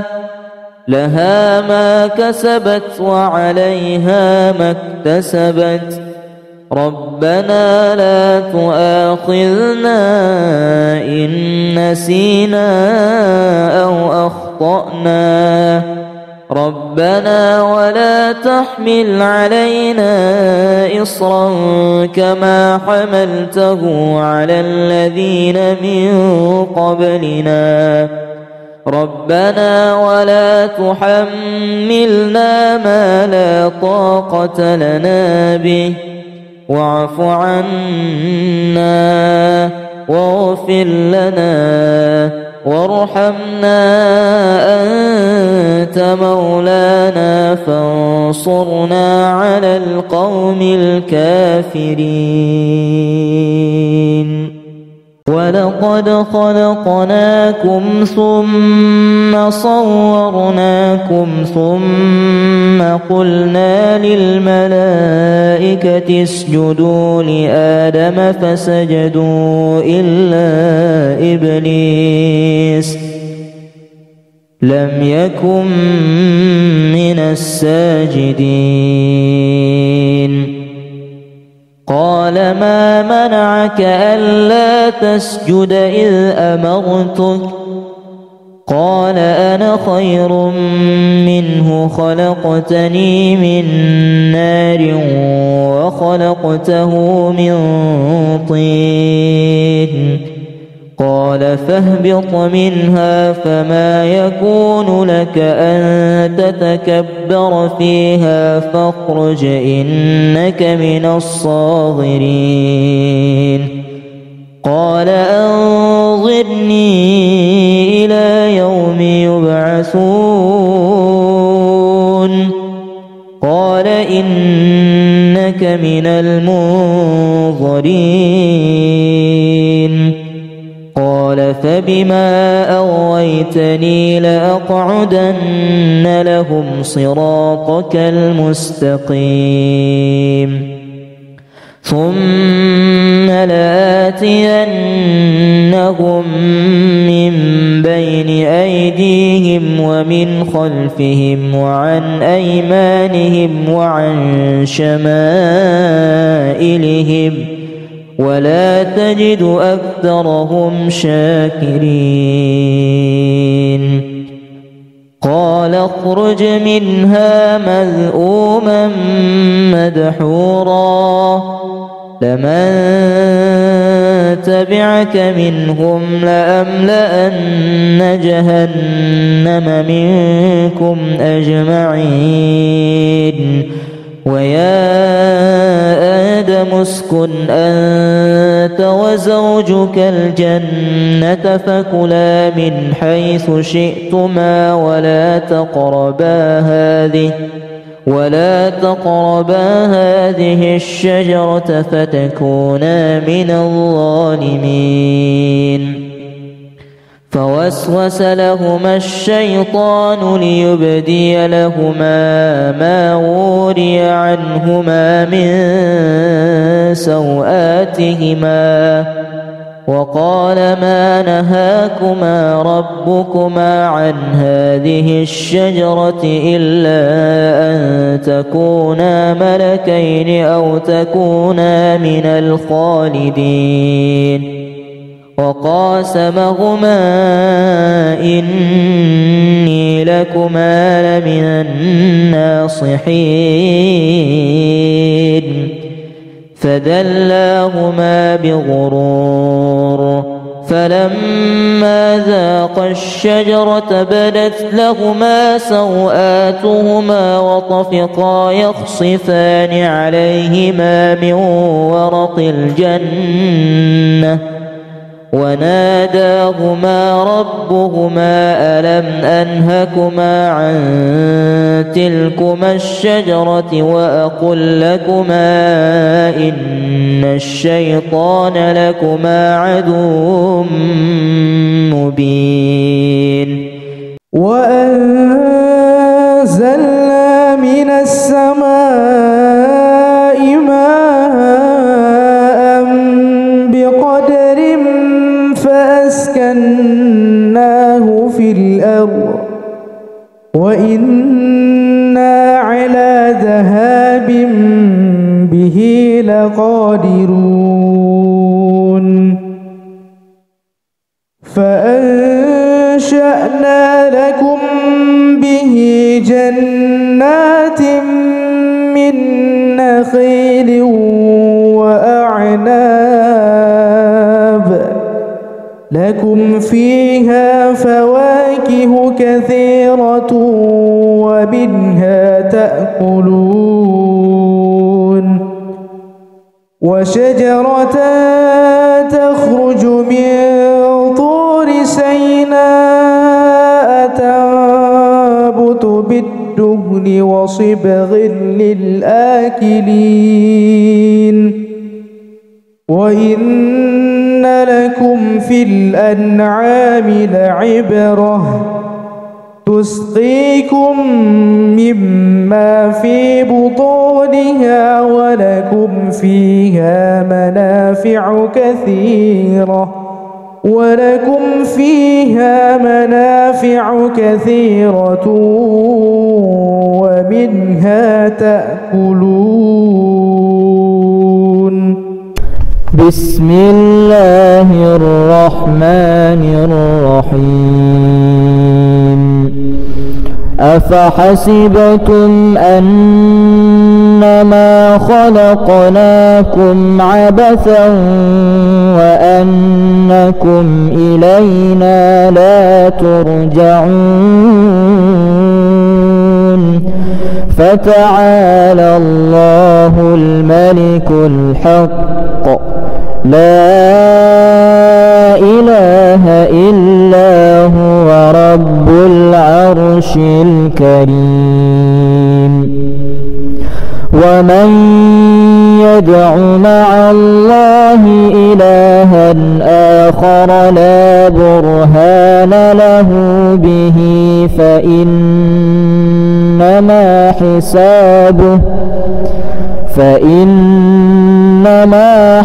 لها ما كسبت وعليها ما اكتسبت ربنا لا تؤاخذنا إن نسينا أو أخطأنا ربنا ولا تحمل علينا إصرا كما حملته على الذين من قبلنا ربنا ولا تحملنا ما لا طاقة لنا به واعف عنا واغفر لنا وارحمنا أنت مولانا فانصرنا على القوم الكافرين ولقد خلقناكم ثم صورناكم ثم قلنا للملائكة اسجدوا لآدم فسجدوا إلا إبليس لم يكن من الساجدين قال ما منعك ألا تسجد إذ أمرتك قال أنا خير منه خلقتني من نار وخلقته من طين قال فاهبط منها فما يكون لك أن تتكبر فيها فاخرج إنك من الصاغرين. قال أنظرني إلى يوم يبعثون. قال إنك من المنظرين. قال فبما أغويتني لأقعدن لهم صراطك المستقيم ثم لآتينهم من بين أيديهم ومن خلفهم وعن أيمانهم وعن شمائلهم ولا تجد أكثرهم شاكرين. قال اخرج منها مذءوما مدحورا لمن تبعك منهم لأملأن جهنم منكم أجمعين. ويا آدم اسكن أنت وزوجك الجنة فكلا من حيث شئتما ولا تقربا هذه الشجرة فتكونا من الظالمين. فوسوس لهما الشيطان ليبدي لهما ما وري عنهما من سوآتهما وقال ما نهاكما ربكما عن هذه الشجرة إلا أن تكونا ملكين أو تكونا من الخالدين. وقاسمهما إني لكما لمن الناصحين. فدلاهما بغرور فلما ذاقا الشجرة بدت لهما سوآتهما وطفقا يخصفان عليهما من ورق الجنة وناداهما ربهما ألم أنهكما عن تلكما الشجرة وأقل لكما إن الشيطان لكما عدو مبين. وأنزلنا من السماء ماء بقدر فأسكناه في الأرض وإنا على ذهاب به لقادرون. فأنشأنا لكم به جنات من نخيل وأعناب لكم فيها فواكه كثيرة ومنها تأكلون. وشجرة تخرج من طور سيناء تنبت بالدهن وصبغ للآكلين. وإن لكم في الأنعام لعبرة تسقيكم مما في بطونها ولكم فيها منافع كثيرة ومنها تأكلون. بسم الله الرحمن الرحيم. أفحسبتم أنما خلقناكم عبثا وأنكم إلينا لا ترجعون فتعالى الله الملك الحق لا إله إلا هو رب العرش الكريم ومن يدع مع الله إلها آخر لا برهان له به فإنما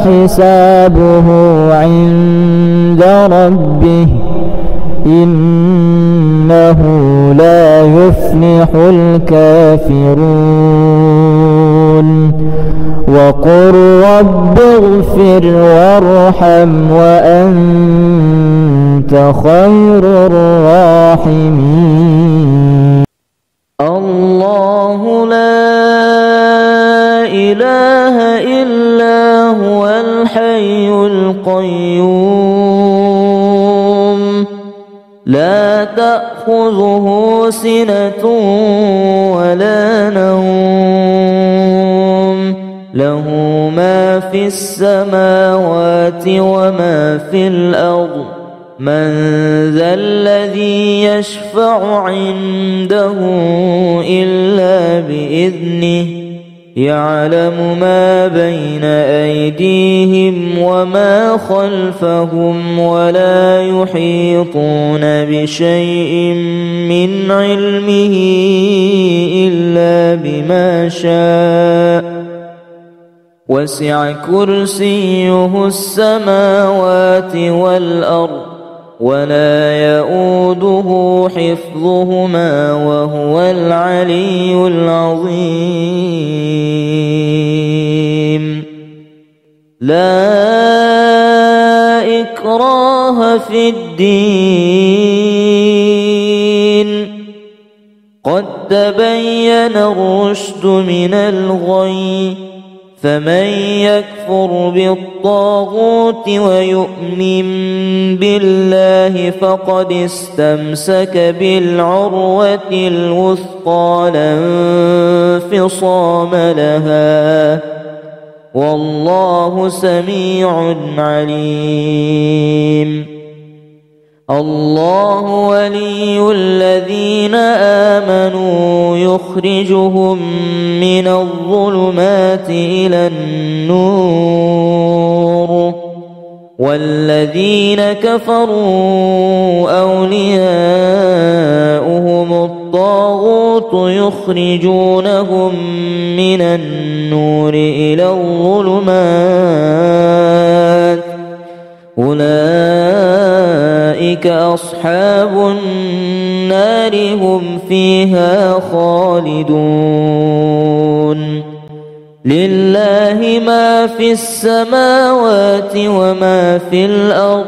حسابه عند ربه إنه لا يفلح الكافرون وقل رب اغفر وارحم وأنت خير الراحمين. الله لا إله إلا هو الحي القيوم لا تأخذه سنة ولا نوم له ما في السماوات وما في الأرض من ذا الذي يشفع عنده إلا بإذنه يعلم ما بين أيديهم وما خلفهم ولا يحيطون بشيء من علمه إلا بما شاء وسع كرسيه السماوات والأرض ولا يؤوده حفظهما وهو العلي العظيم. لا إكراه في الدين قد تبين الرشد من الغي فمن يكفر بالطاغوت ويؤمن بالله فقد استمسك بالعروة الوثقى لا انفصام لها والله سميع عليم. الله ولي الذين آمنوا يخرجهم من الظلمات إلى النور والذين كفروا أولياؤهم الطاغوت يخرجونهم من النور إلى الظلمات أولئك أصحاب النار هم فيها خالدون. لله ما في السماوات وما في الأرض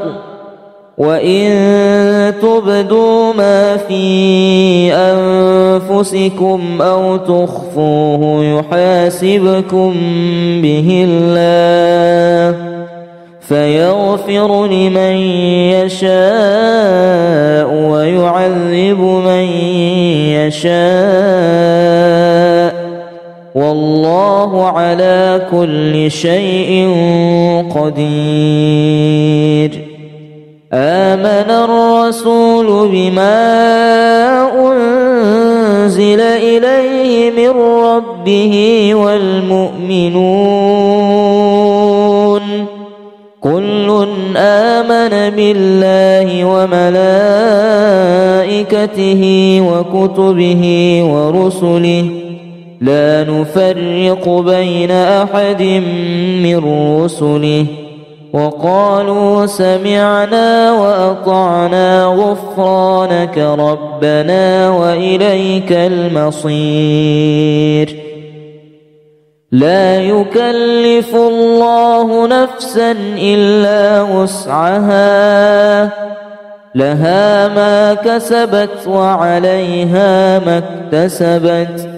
وإن تبدوا ما في أنفسكم أو تخفوه يحاسبكم به الله فيغفر لمن يشاء ويعذب من يشاء والله على كل شيء قدير. آمن الرسول بما أنزل إليه من ربه والمؤمنون كل آمن بالله وملائكته وكتبه ورسله لا نفرق بين أحد من رسله وقالوا سمعنا وأطعنا غفرانك ربنا وإليك المصير. لا يكلف الله نفسا إلا وسعها لها ما كسبت وعليها ما اكتسبت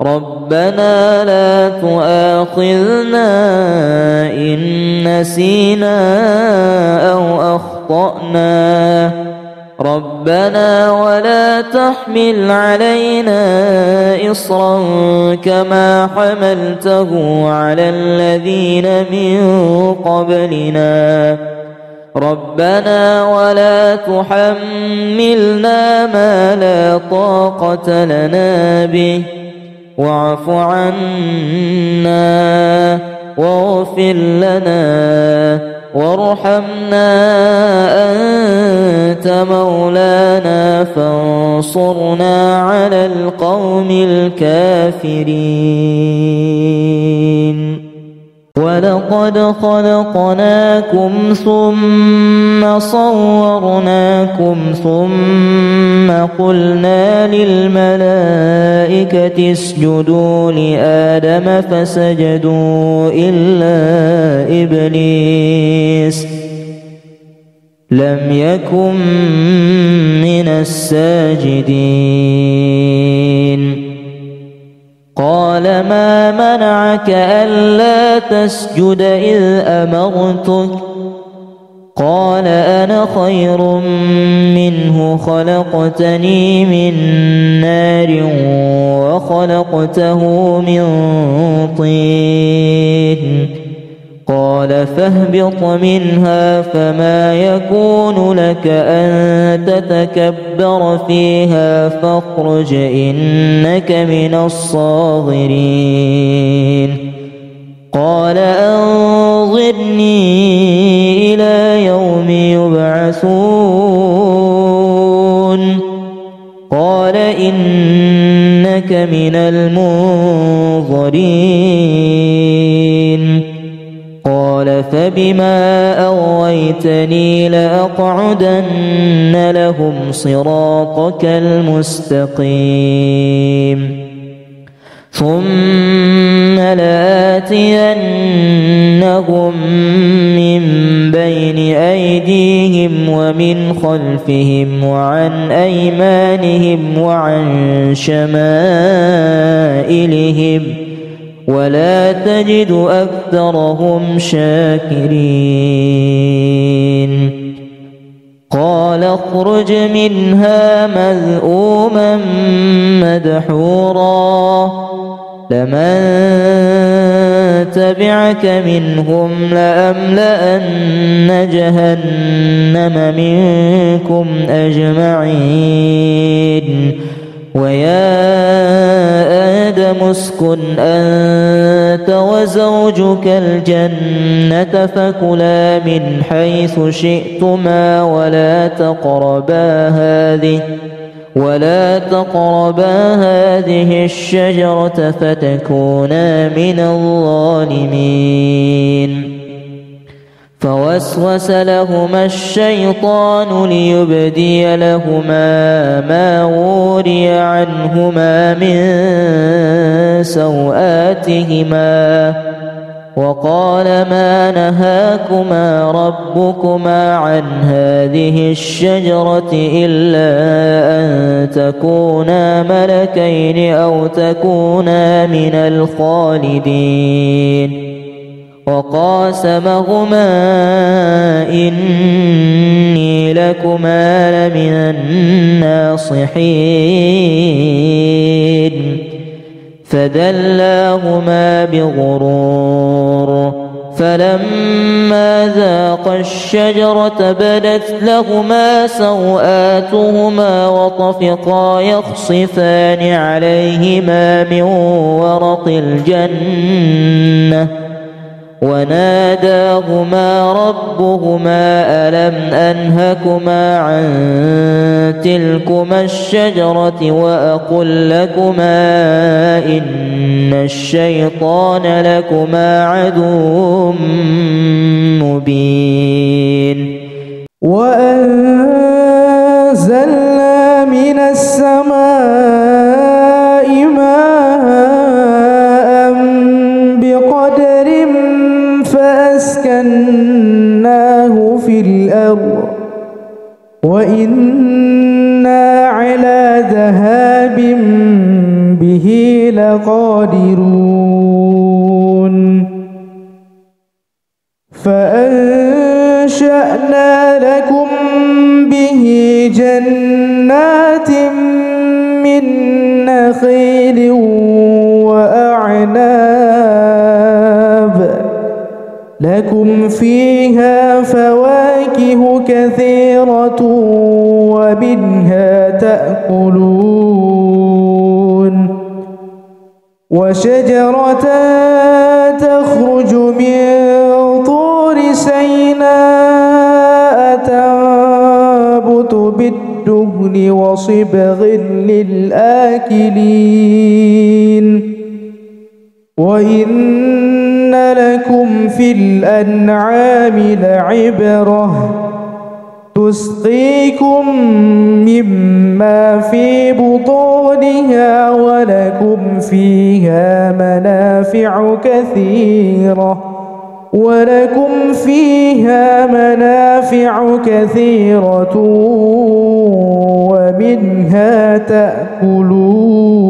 ربنا لا تؤاخذنا إن نسينا أو أخطأنا ربنا ولا تحمل علينا إصرا كما حملته على الذين من قبلنا ربنا ولا تحملنا ما لا طاقة لنا به واعف عنا واغفر لنا وارحمنا أنت مولانا فانصرنا على القوم الكافرين ولقد خلقناكم ثم صورناكم ثم قلنا للملائكة اسجدوا لآدم فسجدوا إلا إبليس لم يكن من الساجدين قال ما منعك ألا تسجد إذ أمرتك قال أنا خير منه خلقتني من نار وخلقته من طين قال فاهبط منها فما يكون لك أن تتكبر فيها فاخرج إنك من الصاغرين قال أنظرني إلى يوم يبعثون قال إنك من المنظرين قال فبما أغويتني لأقعدن لهم صراطك المستقيم ثم لآتينهم من بين أيديهم ومن خلفهم وعن أيمانهم وعن شمائلهم ولا تجد أكثرهم شاكرين قال اخرج منها مذءوما مدحورا لمن تبعك منهم لأملأن جهنم منكم أجمعين ويا آدم اسكن أنت وزوجك الجنة فكلا من حيث شئتما ولا تقربا هذه الشجرة فتكونا من الظالمين فوسوس لهما الشيطان ليبدي لهما ما وري عنهما من سوآتهما وقال ما نهاكما ربكما عن هذه الشجرة إلا أن تكونا ملكين أو تكونا من الخالدين وقاسمهما إني لكما لمن الناصحين فدلاهما بغرور فلما ذاقا الشجرة بدت لهما سوآتهما وطفقا يخصفان عليهما من ورق الجنة وناداهما ربهما ألم أنهكما عن تلكما الشجرة وأقل لكما إن الشيطان لكما عدو مبين وأنزلنا من السماء ماء بقدر فأسكناه في الأرض وإنا على ذهاب به لقادرون فأنشأنا لكم به جنات من نخيل وأعناب لكم فيها فواكه كثيرة ومنها تأكلون وشجرة تخرج من طور سيناء تنبت بالدهن وصبغ للآكلين وإن لكم في الأنعام لعبرة تسقيكم مما في بطونها ولكم فيها منافع كثيرة ومنها تأكلون